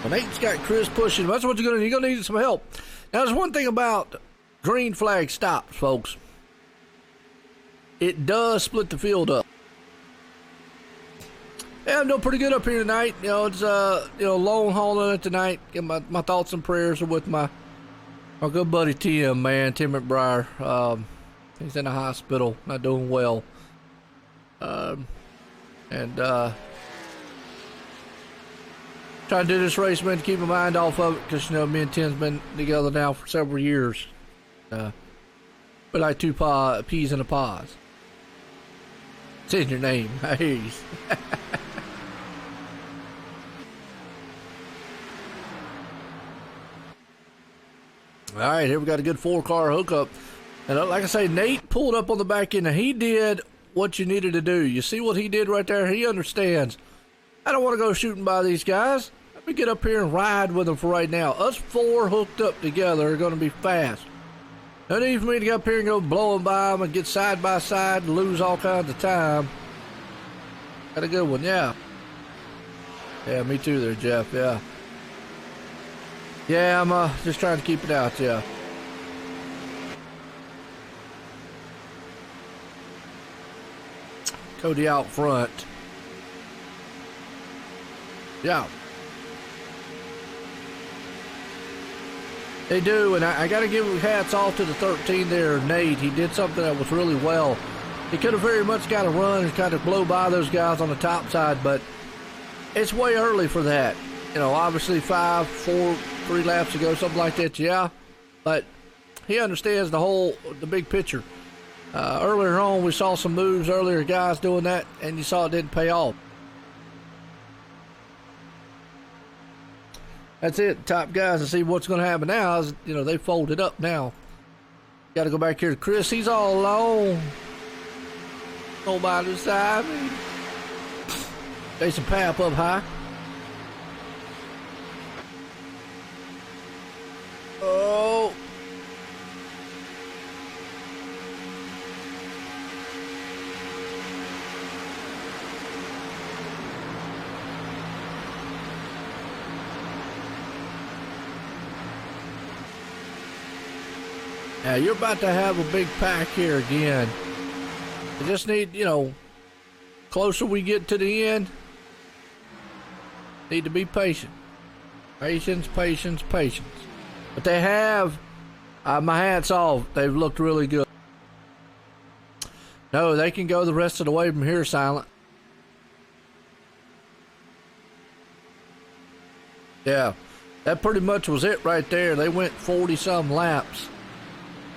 Well, Nate's got Chris pushing. That's what you're gonna need. You're gonna need some help. Now, there's one thing about green flag stops, folks. It does split the field up. Yeah, I'm doing pretty good up here tonight. You know, it's long hauling it tonight. Get my thoughts and prayers are with my good buddy Tim, man, Tim McBriar. He's in the hospital, not doing well. Trying to do this race, man, to keep my mind off of it, because you know me and Tim's been together now for several years. But like two peas in a pause. It's in your name. I hear you. All right, here we got a good 4-car hookup. And like I say, Nate pulled up on the back end, and he did what you needed to do. You see what he did right there? He understands. I don't want to go shooting by these guys. Let me get up here and ride with them for right now. Us 4 hooked up together are going to be fast. No need for me to get up here and go blowing by them and get side by side and lose all kinds of time. Got a good one, yeah. Yeah, me too there, Jeff, yeah. Yeah, I'm just trying to keep it out, yeah. Cody out front. Yeah. They do, and I got to give hats off to the 13 there, Nate. He did something that was really well. He could have very much got a run and kind of blow by those guys on the top side, but it's way early for that. You know, obviously 5, 4, 3 laps ago, something like that, yeah. But he understands the big picture. Earlier on, we saw some moves earlier, guys doing that, and you saw it didn't pay off. That's it, top guys, and see what's going to happen now is, you know, they folded up now. Got to go back here to Chris. He's all alone. Nobody beside me. Jason Papp up high. Oh. Now you're about to have a big pack here again. You just need, you know, closer we get to the end, need to be patient. Patience, patience, patience. But they have, my hat's off. They've looked really good. No, they can go the rest of the way from here, Silent. Yeah, that pretty much was it right there. They went 40-some laps.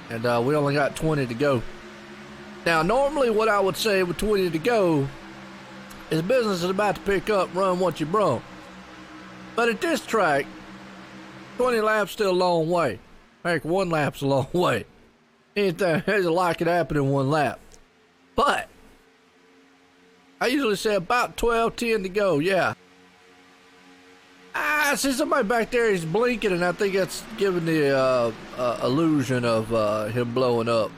And we only got 20 to go. Now, normally what I would say with 20 to go is business is about to pick up, run what you brung. But at this track, 20 laps still a long way. Heck, 1 lap's a long way. Anything, there's a lot could happen in 1 lap. But I usually say about 12, 10 to go, yeah. I see somebody back there, he's blinking, and I think that's giving the illusion of him blowing up.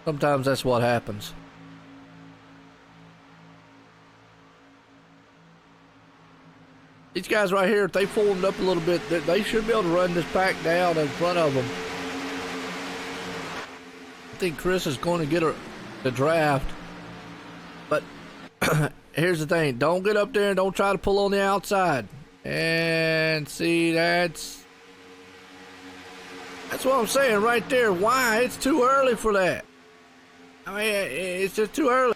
Sometimes that's what happens. These guys right here, if they formed up a little bit, they should be able to run this pack down in front of them. I think Chris is going to get the draft. But here's the thing. Don't get up there and don't try to pull on the outside. And see, that's what I'm saying right there. Why? It's too early for that. I mean, it's just too early.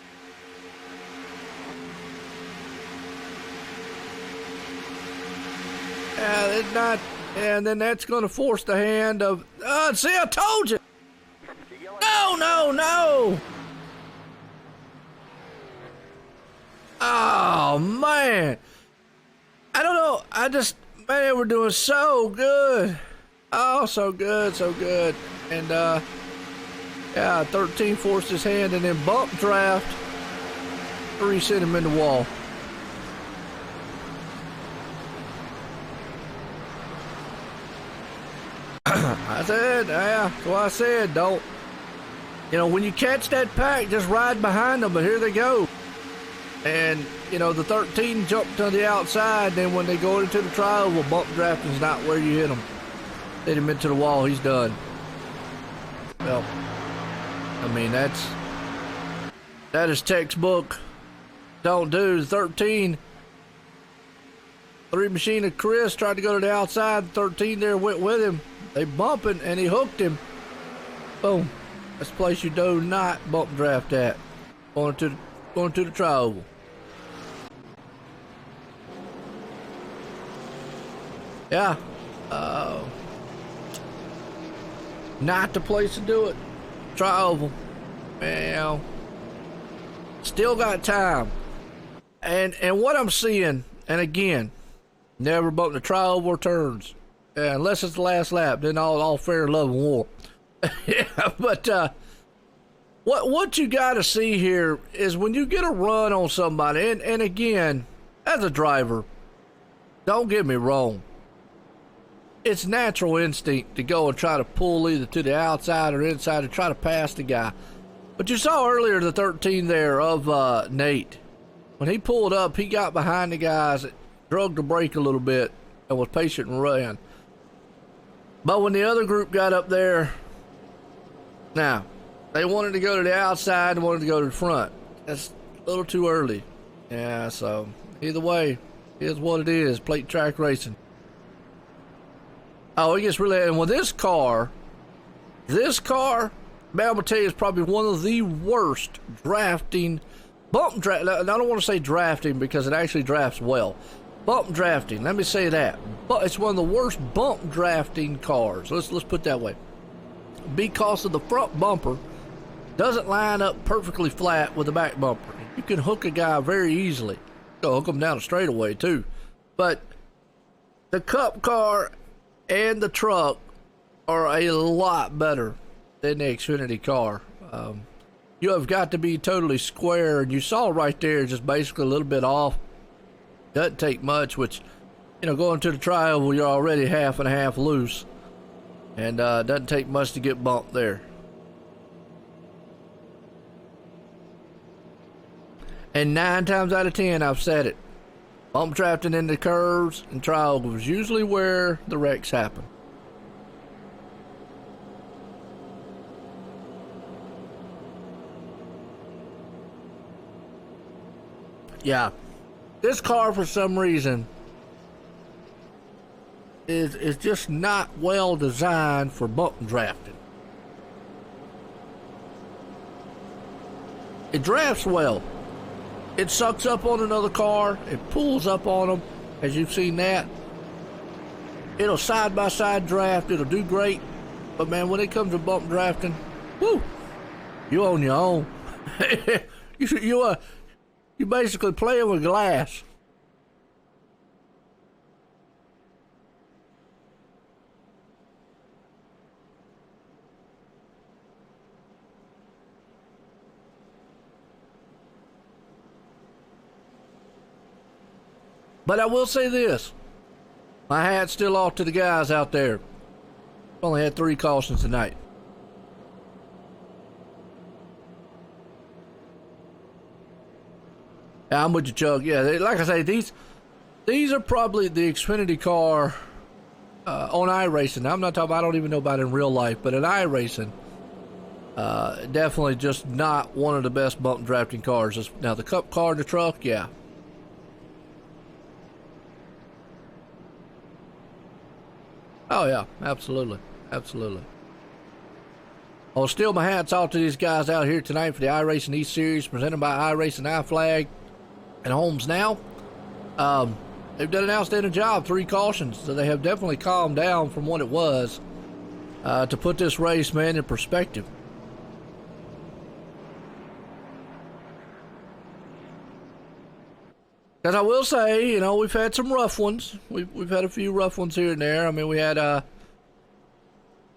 Yeah, it's not. And then that's going to force the hand of. See, I told you. No, no, no. man, I don't know. Man, we're doing so good. Oh, so good, so good. And, yeah, 13 forced his hand and then bump draft. 3 sent him in the wall. I said, yeah, that's what I said. Don't, when you catch that pack, just ride behind them, but here they go. And, the 13 jumped to the outside, then when they go into the trial, well, bump drafting's not where you hit him. Hit him into the wall, he's done. Well, I mean, that is textbook. Don't do. 13. 3 machine of Chris tried to go to the outside. 13 there went with him. They bumping and he hooked him. Boom. That's the place you do not bump draft at. Going to the tri-oval. Yeah. Not the place to do it. Tri-oval. Well, still got time. And what I'm seeing, and again, never bump the tri-oval or turns. Unless it's the last lap, then all fair, love, and war. Yeah, but what you got to see here is when you get a run on somebody, and again, as a driver, don't get me wrong, it's natural instinct to go and try to pull either to the outside or inside to try to pass the guy. But you saw earlier the 13 there of Nate. When he pulled up, he got behind the guys, drug the brake a little bit, and was patient and ran. But when the other group got up there, now, they wanted to go to the outside and wanted to go to the front. That's a little too early. Yeah, so either way, here's what it is, plate track racing. Oh, it gets really, and with this car, man, I'm going to tell you, is probably one of the worst drafting, bump draft, I don't want to say drafting because it actually drafts well. Bump drafting, let me say that. But it's one of the worst bump drafting cars. Let's put it that way. Because of the front bumper doesn't line up perfectly flat with the back bumper. You can hook a guy very easily. Go hook him down a straightaway too. But the Cup car and the truck are a lot better than the Xfinity car. You have got to be totally square, and you saw right there just basically a little bit off. Doesn't take much, which, going to the tri-oval, you're already half and half loose. And doesn't take much to get bumped there. And 9 times out of 10, I've said it. Bump drafting into curves and tri-oval is usually where the wrecks happen. Yeah. This car, for some reason, is just not well designed for bump drafting. It drafts well. It sucks up on another car. It pulls up on them, as you've seen that. It'll side-by-side draft. It'll do great. But, man, when it comes to bump drafting, whoo, you on your own. You basically playing with glass. But I will say this. My hat's still off to the guys out there. Only had 3 cautions tonight. Yeah, I'm with you, Chuck. Yeah, like I say, these are probably the Xfinity car on iRacing. I'm not talking about, I don't even know about it in real life, but in iRacing, definitely just not one of the best bump drafting cars. Now, the Cup car and the truck, yeah. Oh, yeah, absolutely. Absolutely. Well, still my hat's off to these guys out here tonight for the iRacing East Series presented by iRacingIFlag and Holmes Now. They've done an outstanding job, 3 cautions, so they have definitely calmed down from what it was to put this race, man, in perspective. Because I will say, you know, we've had some rough ones. We've had a few rough ones here and there. I mean, we had about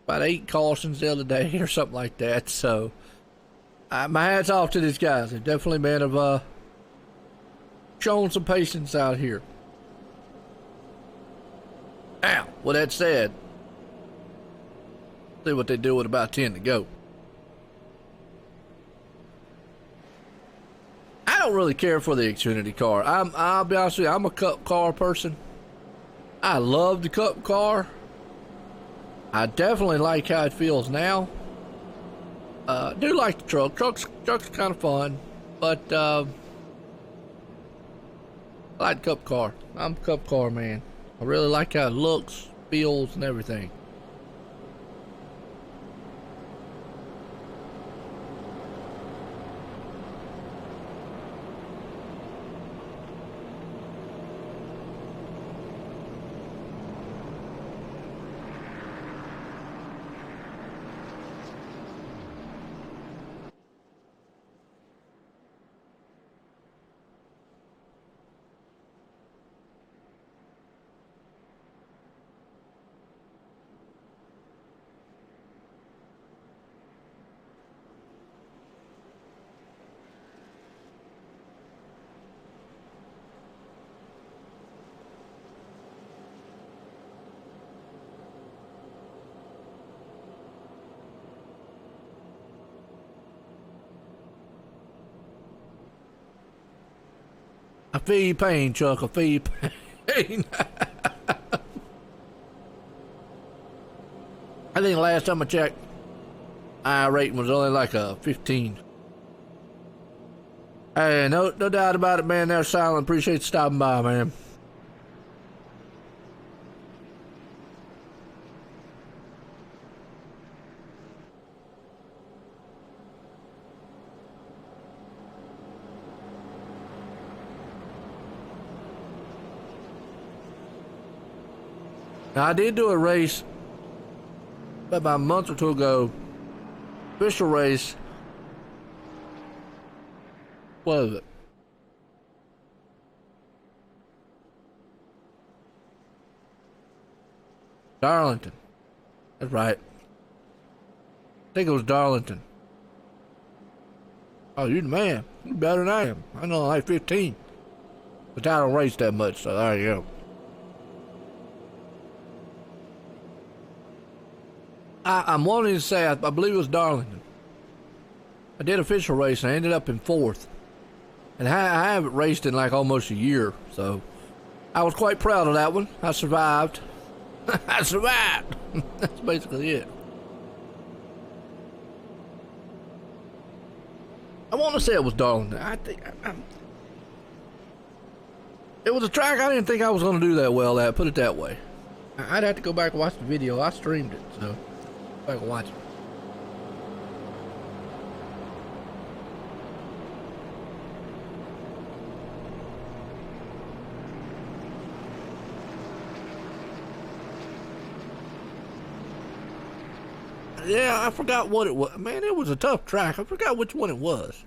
8 cautions the other day or something like that. So my hat's off to these guys. They've definitely been have shown some patience out here. Now, with that said, see what they do with about 10 to go. I don't really care for the Xfinity car. I'll be honest with you, I'm a Cup car person. I love the Cup car. I definitely like how it feels now. I do like the truck. Truck's kind of fun, but I like the Cup car. I'm a Cup car man. I really like how it looks, feels, and everything. I feel your pain, Chuck. I feel your pain. I think last time I checked, iRating was only like a 15. Hey, no doubt about it, man. They're silent. Appreciate you stopping by, man. Now, I did do a race about a month or two ago. Official race. What was it? Darlington. That's right. I think it was Darlington. Oh, you're the man. You're better than I am. I know I'm like 15. But I don't race that much, so there you go. I'm wanting to say, I believe it was Darlington. I did official race and I ended up in 4th. And I haven't raced in like almost a year, so I was quite proud of that one. I survived. I survived. That's basically it. I want to say it was Darlington. I think it was a track I didn't think I was going to do that well at. Put it that way. I'd have to go back and watch the video. I streamed it, so go back and watch it. Yeah, I forgot what it was. Man, it was a tough track. I forgot which one it was.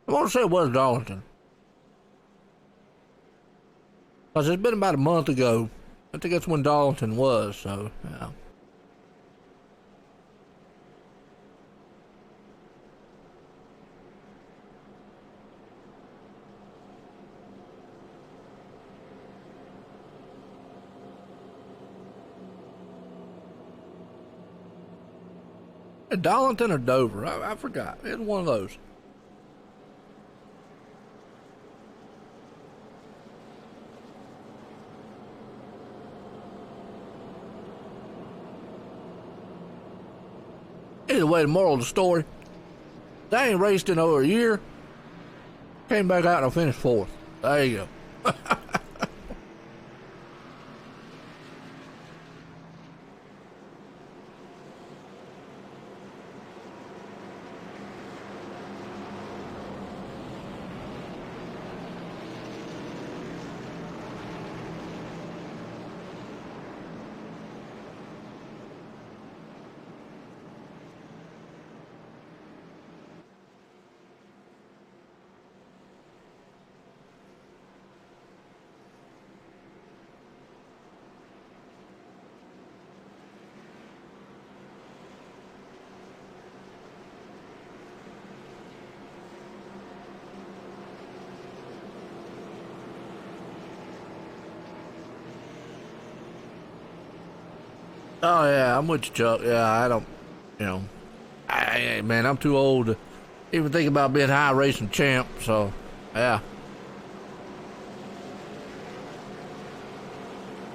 I want to say it was Darlington. Because it's been about a month ago. I think that's when Darlington was, so, yeah. Darlington or Dover? I forgot. It was one of those. Either way, the moral of the story, they ain't raced in over a year. Came back out and I finished 4th. There you go. Oh yeah, I'm with you, Chuck. Yeah, I don't, you know, man, I'm too old to even think about being high racing champ. So, yeah,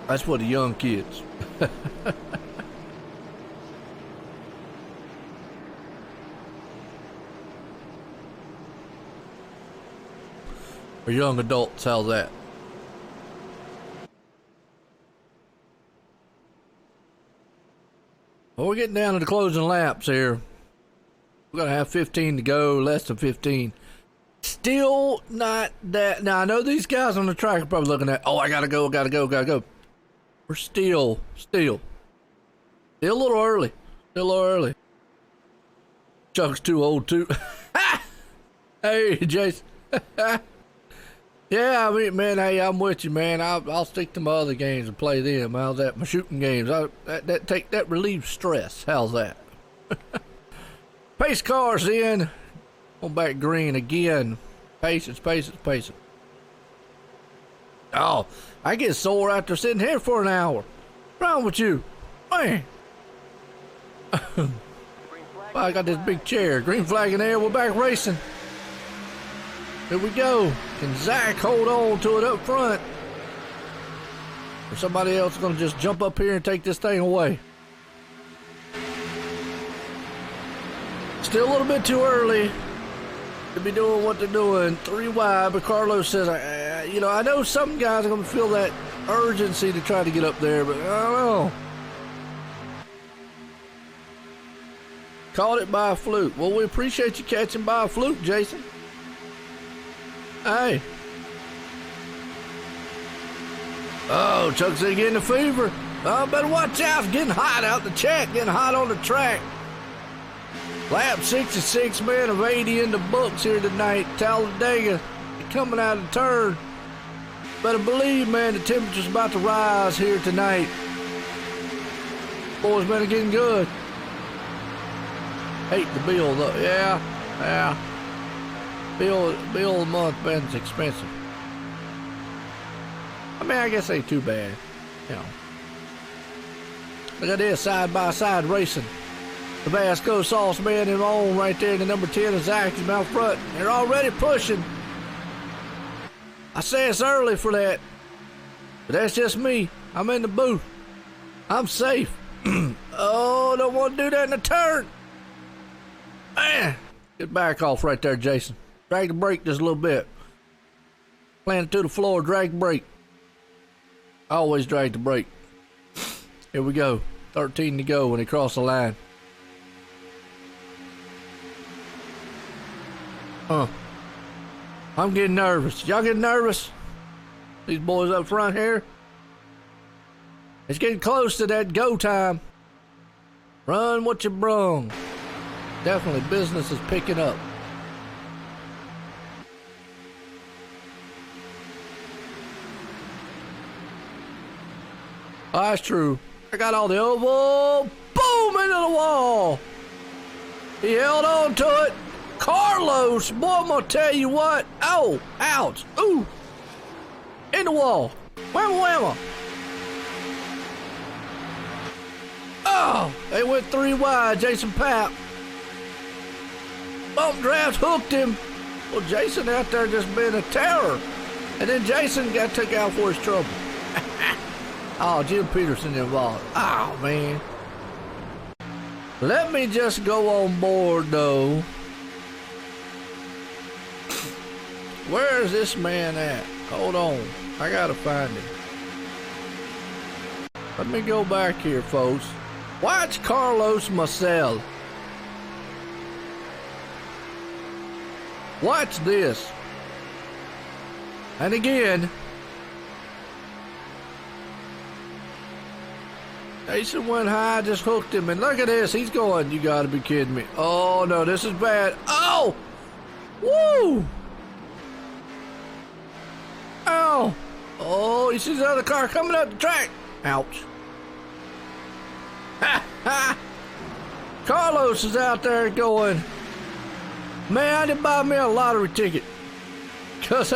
that's for the young kids. Or young adults, how's that? Well, we're getting down to the closing laps here. We're going to have 15 to go, less than 15. Still not that. Now, I know these guys on the track are probably looking at, oh, I got to go, got to go, got to go. We're still a little early. Still a little early. Chuck's too old, too. Hey, Jason. Yeah, I mean, man, hey, I'm with you, man. I'll stick to my other games and play them. How's that? My shooting games. That relieves stress. How's that? Pace cars in. Going back green again. Patience. Oh, I get sore after sitting here for an hour. What's wrong with you? Man. I got this big chair. Green flag in there. We're back racing. Here we go. Can Zach hold on to it up front? Or somebody else is going to just jump up here and take this thing away? Still a little bit too early to be doing what they're doing. 3 wide, but Carlos says, I know some guys are going to feel that urgency to try to get up there, but I don't know. Caught it by a fluke. Well, we appreciate you catching by a fluke, Jason. Hey. Oh, Chuck's getting a fever. Oh, better watch out. It's getting hot out the check. Getting hot on the track. Lap 66, man, of 80 in the books here tonight. Talladega coming out of the turn. Better believe, man, the temperature's about to rise here tonight. Boys, man, it's getting good. Hate the bill, though. Yeah. Bill a month, man, it's expensive. I mean, I guess ain't too bad, you know. Look at this, side-by-side racing. Tabasco Sauce Man and on right there in the number 10 of Zach is out front. They're already pushing. I say it's early for that, but that's just me. I'm in the booth. I'm safe. Oh, don't want to do that in the turn. Man, get back off right there, Jason. Drag the brake just a little bit. Plant it to the floor, drag the brake. Always drag the brake. Here we go. 13 to go when they cross the line. I'm getting nervous. Y'all getting nervous? These boys up front here. It's getting close to that go time. Run what you brung. Definitely business is picking up. Oh, that's true. I got all the oval. Boom! Into the wall. He held on to it. Carlos, boy, I'm going to tell you what. Oh, ouch. Ooh. In the wall. Whamma. Oh, they went 3 wide. Jason Papp. Bump draft hooked him. Well, Jason out there just being a terror. And then Jason got took out for his trouble. Oh, Jim Peterson involved. Oh, man. Let me just go on board, though. Where is this man at? Hold on. I gotta find him. Let me go back here, folks. Watch Carlos Marcel. Watch this. And again, Jason went high, just hooked him, and look at this. He's going, you gotta be kidding me. Oh, no, this is bad. Oh! Woo! Ow! Oh, he sees the other car coming up the track. Ouch. Ha! Ha! Carlos is out there going, man, I didn't buy me a lottery ticket. Because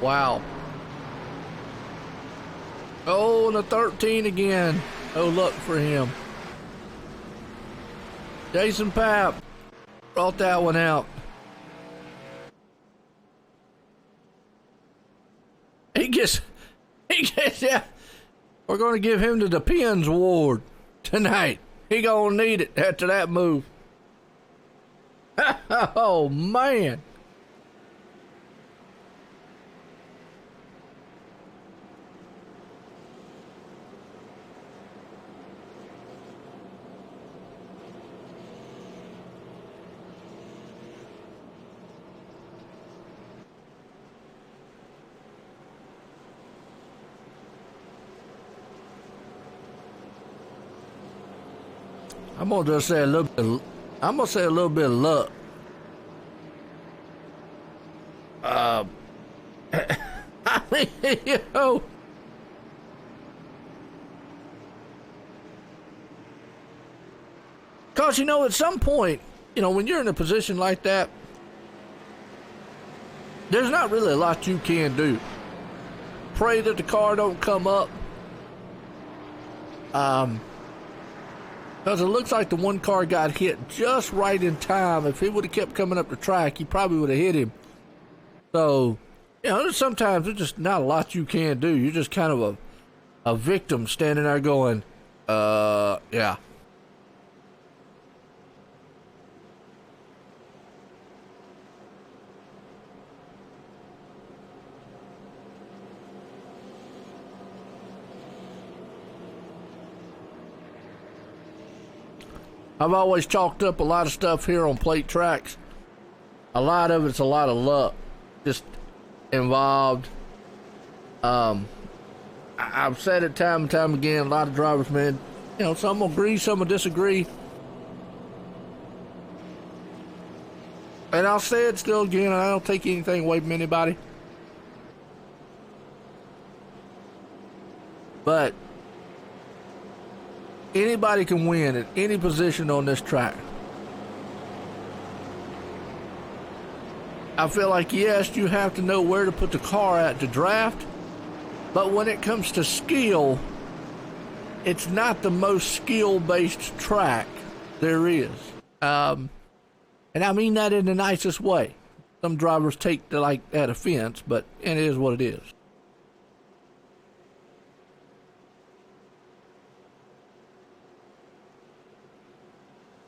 wow. Oh, and a 13 again. No luck for him. Jason Papp brought that one out. He gets, yeah. We're going to give him the Depends Award tonight. He going to need it after that move. Oh, man. I'm gonna just say a little bit. I'm gonna say a little bit of luck. I mean, you know, cause you know, at some point, you know, when you're in a position like that, there's not really a lot you can do. Pray that the car don't come up. Because it looks like the one car got hit just right in time. If he would have kept coming up the track, he probably would have hit him. So, you know, sometimes there's just not a lot you can do. You're just kind of a victim standing there going, yeah. I've always chalked up a lot of stuff here on plate tracks. A lot of it's a lot of luck just involved. I've said it time and time again, a lot of drivers, man, you know, some will agree, some will disagree. And I'll say it still again, I don't take anything away from anybody. But anybody can win at any position on this track. I feel like, yes, you have to know where to put the car at to draft, but when it comes to skill, it's not the most skill-based track there is. And I mean that in the nicest way. Some drivers take that offense, but it is what it is.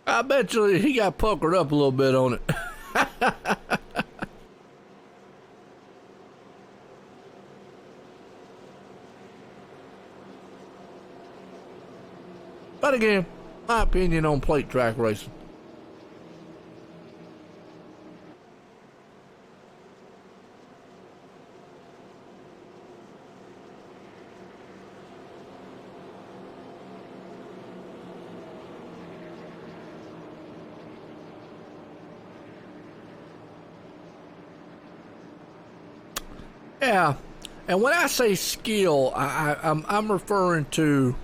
I bet you he got puckered up a little bit on it. But again, my opinion on plate track racing. Yeah, and when I say skill, I'm referring to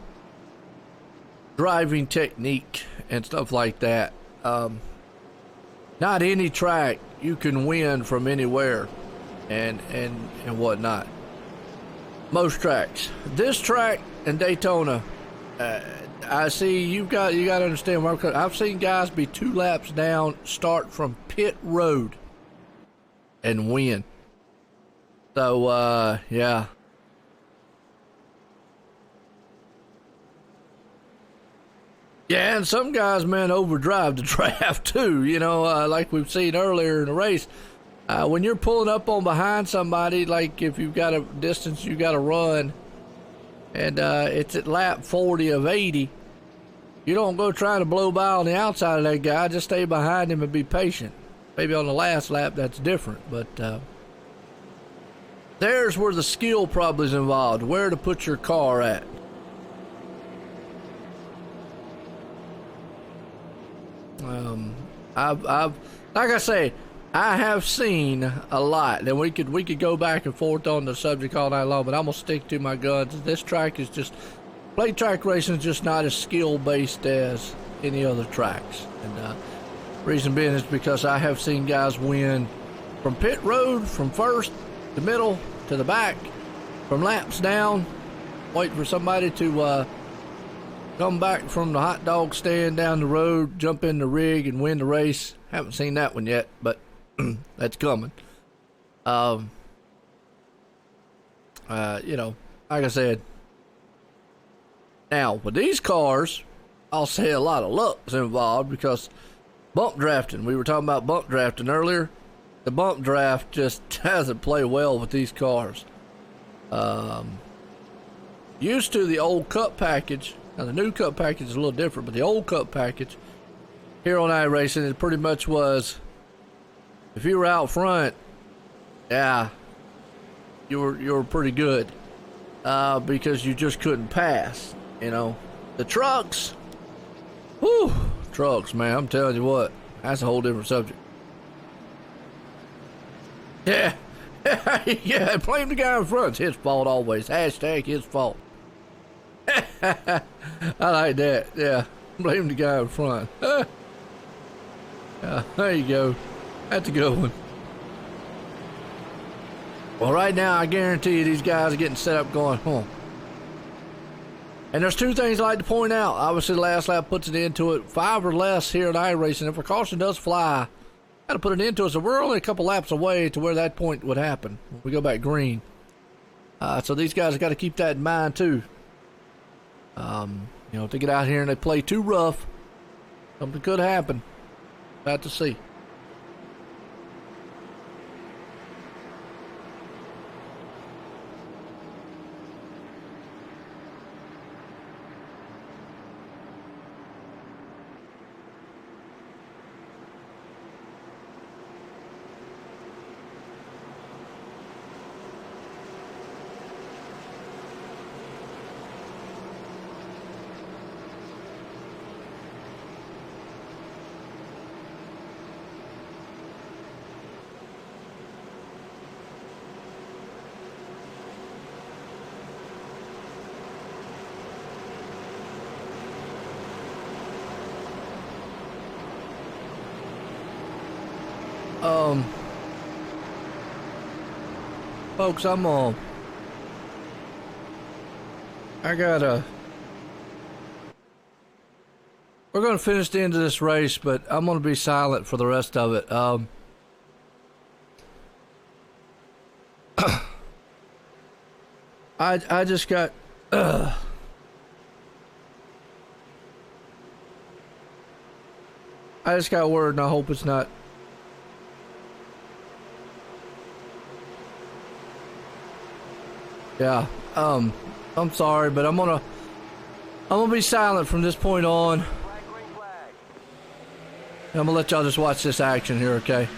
driving technique and stuff like that. Not any track you can win from anywhere, and whatnot. Most tracks. This track in Daytona, I see you got to understand where I'm coming. I've seen guys be 2 laps down, start from pit road, and win. So, yeah. Yeah, and some guys, man, overdrive the draft too. You know, like we've seen earlier in the race. When you're pulling up on behind somebody, like if you've got a distance you got to run, and it's at lap 40 of 80, you don't go trying to blow by on the outside of that guy. Just stay behind him and be patient. Maybe on the last lap that's different, but there's where the skill probably is involved. Where to put your car at. I've like I say, I have seen a lot, and we could go back and forth on the subject all night long, but I'm gonna stick to my guns. This track is just, plate track racing is just not as skill based as any other tracks, and reason being is because I have seen guys win from pit road, from first to middle to the back, from laps down, waiting for somebody to come back from the hot dog stand down the road, jump in the rig, and win the race. Haven't seen that one yet, but that's coming. You know, like I said, now with these cars, I'll say a lot of luck's involved because bump drafting. We were talking about bump drafting earlier. The bump draft just doesn't play well with these cars. Used to the old Cup package. Now the new Cup package is a little different, but the old Cup package here on iRacing, it pretty much was, if you were out front, yeah, you were pretty good, because you just couldn't pass. You know, the trucks, whew, trucks, man, I'm telling you what, that's a whole different subject. Yeah, yeah, blame the guy in front. It's his fault always. Hashtag his fault. I like that. Yeah, blame the guy in front. Yeah, there you go. That's a good one. Well, right now, I guarantee you these guys are getting set up going home. And there's two things I'd like to point out. Obviously, the last lap puts it into it. 5 or less here at iRacing. If a caution does fly, got to put it into it. So we're only a couple laps away to where that point would happen. We go back green. So these guys have got to keep that in mind, too. You know, if they get out here and they play too rough, something could happen. About to see. Folks, we're gonna finish the end of this race, but I'm gonna be silent for the rest of it. I just got, I just got word, and I hope it's not. Yeah, I'm sorry, but I'm gonna be silent from this point on. I'm gonna let y'all just watch this action here, okay?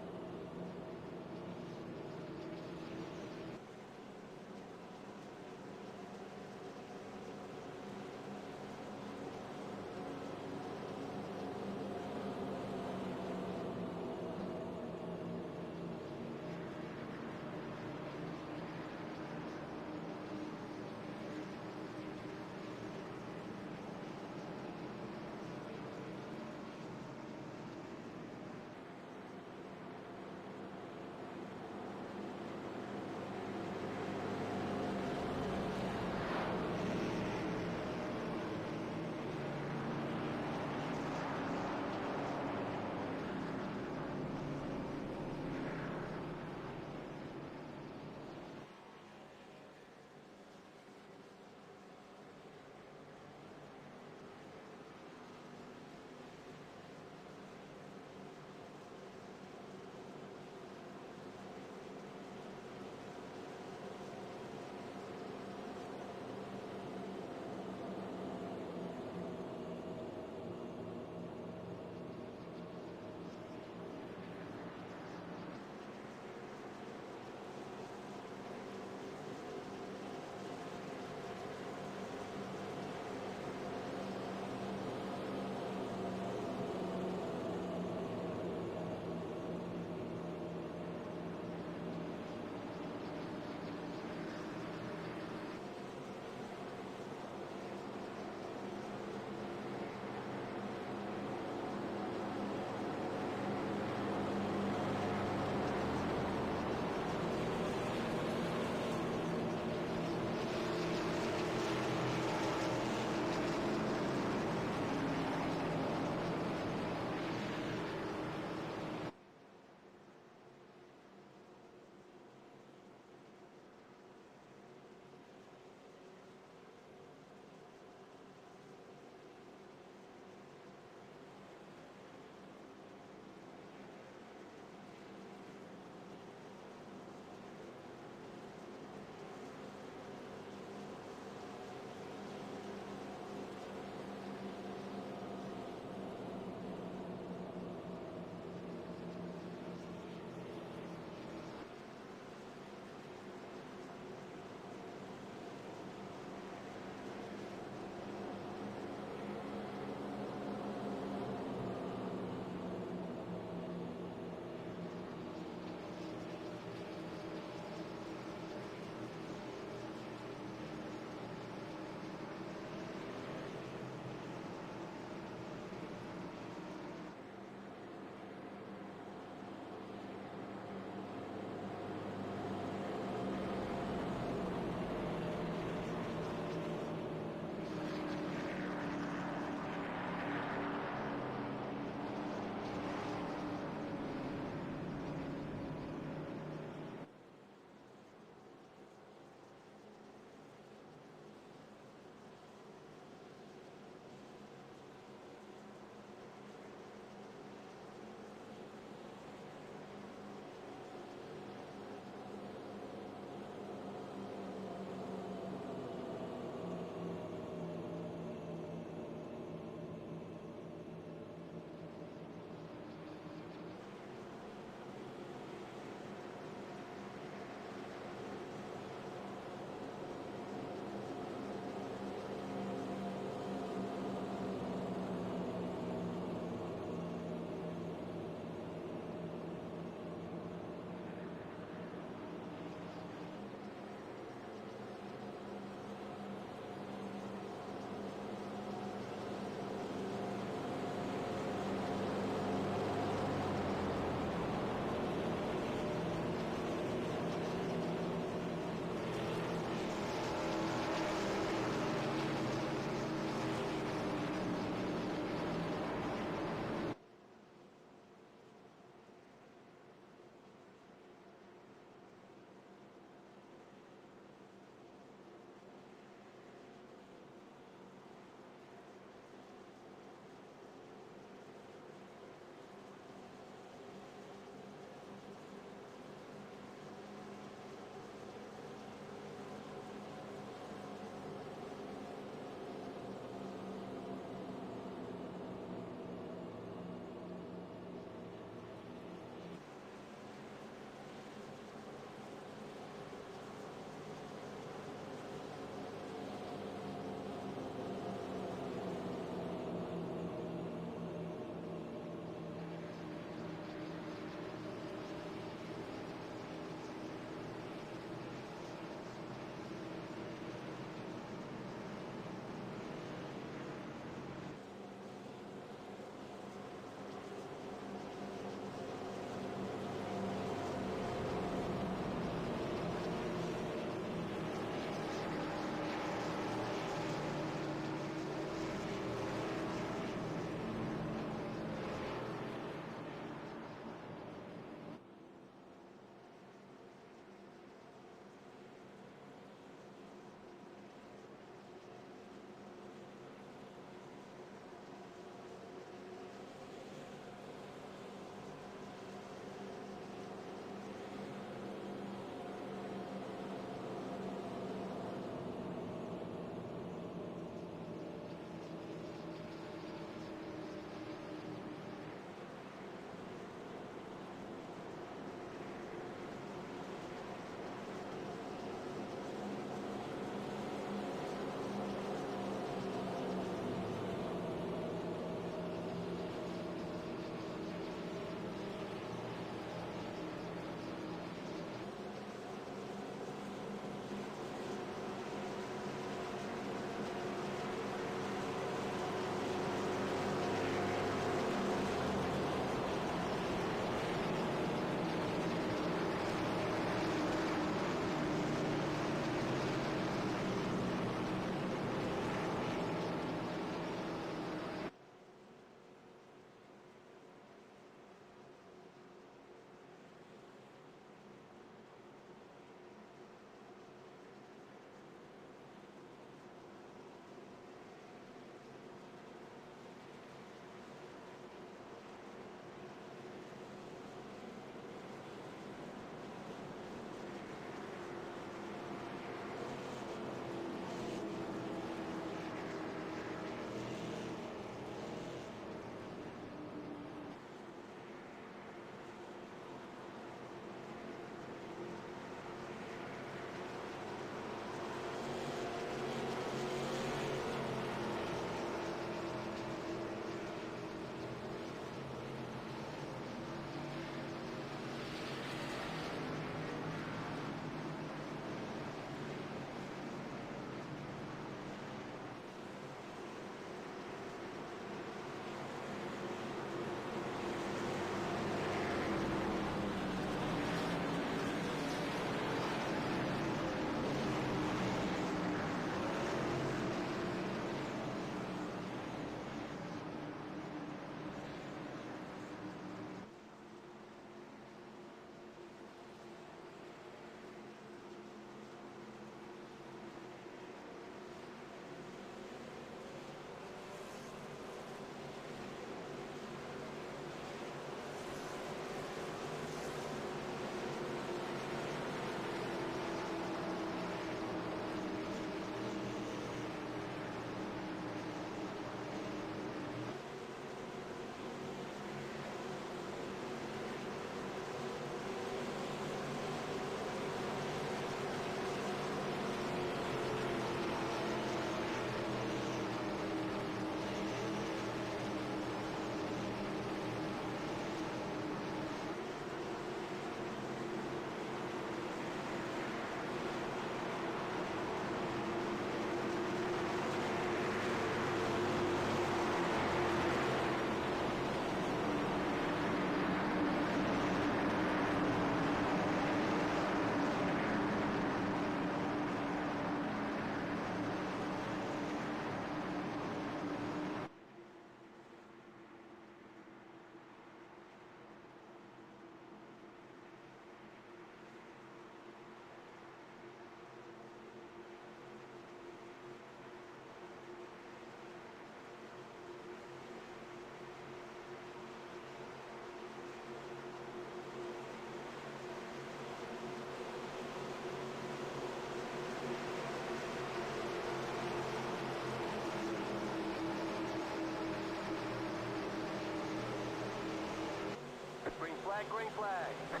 flag, green flag.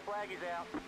Flag is out.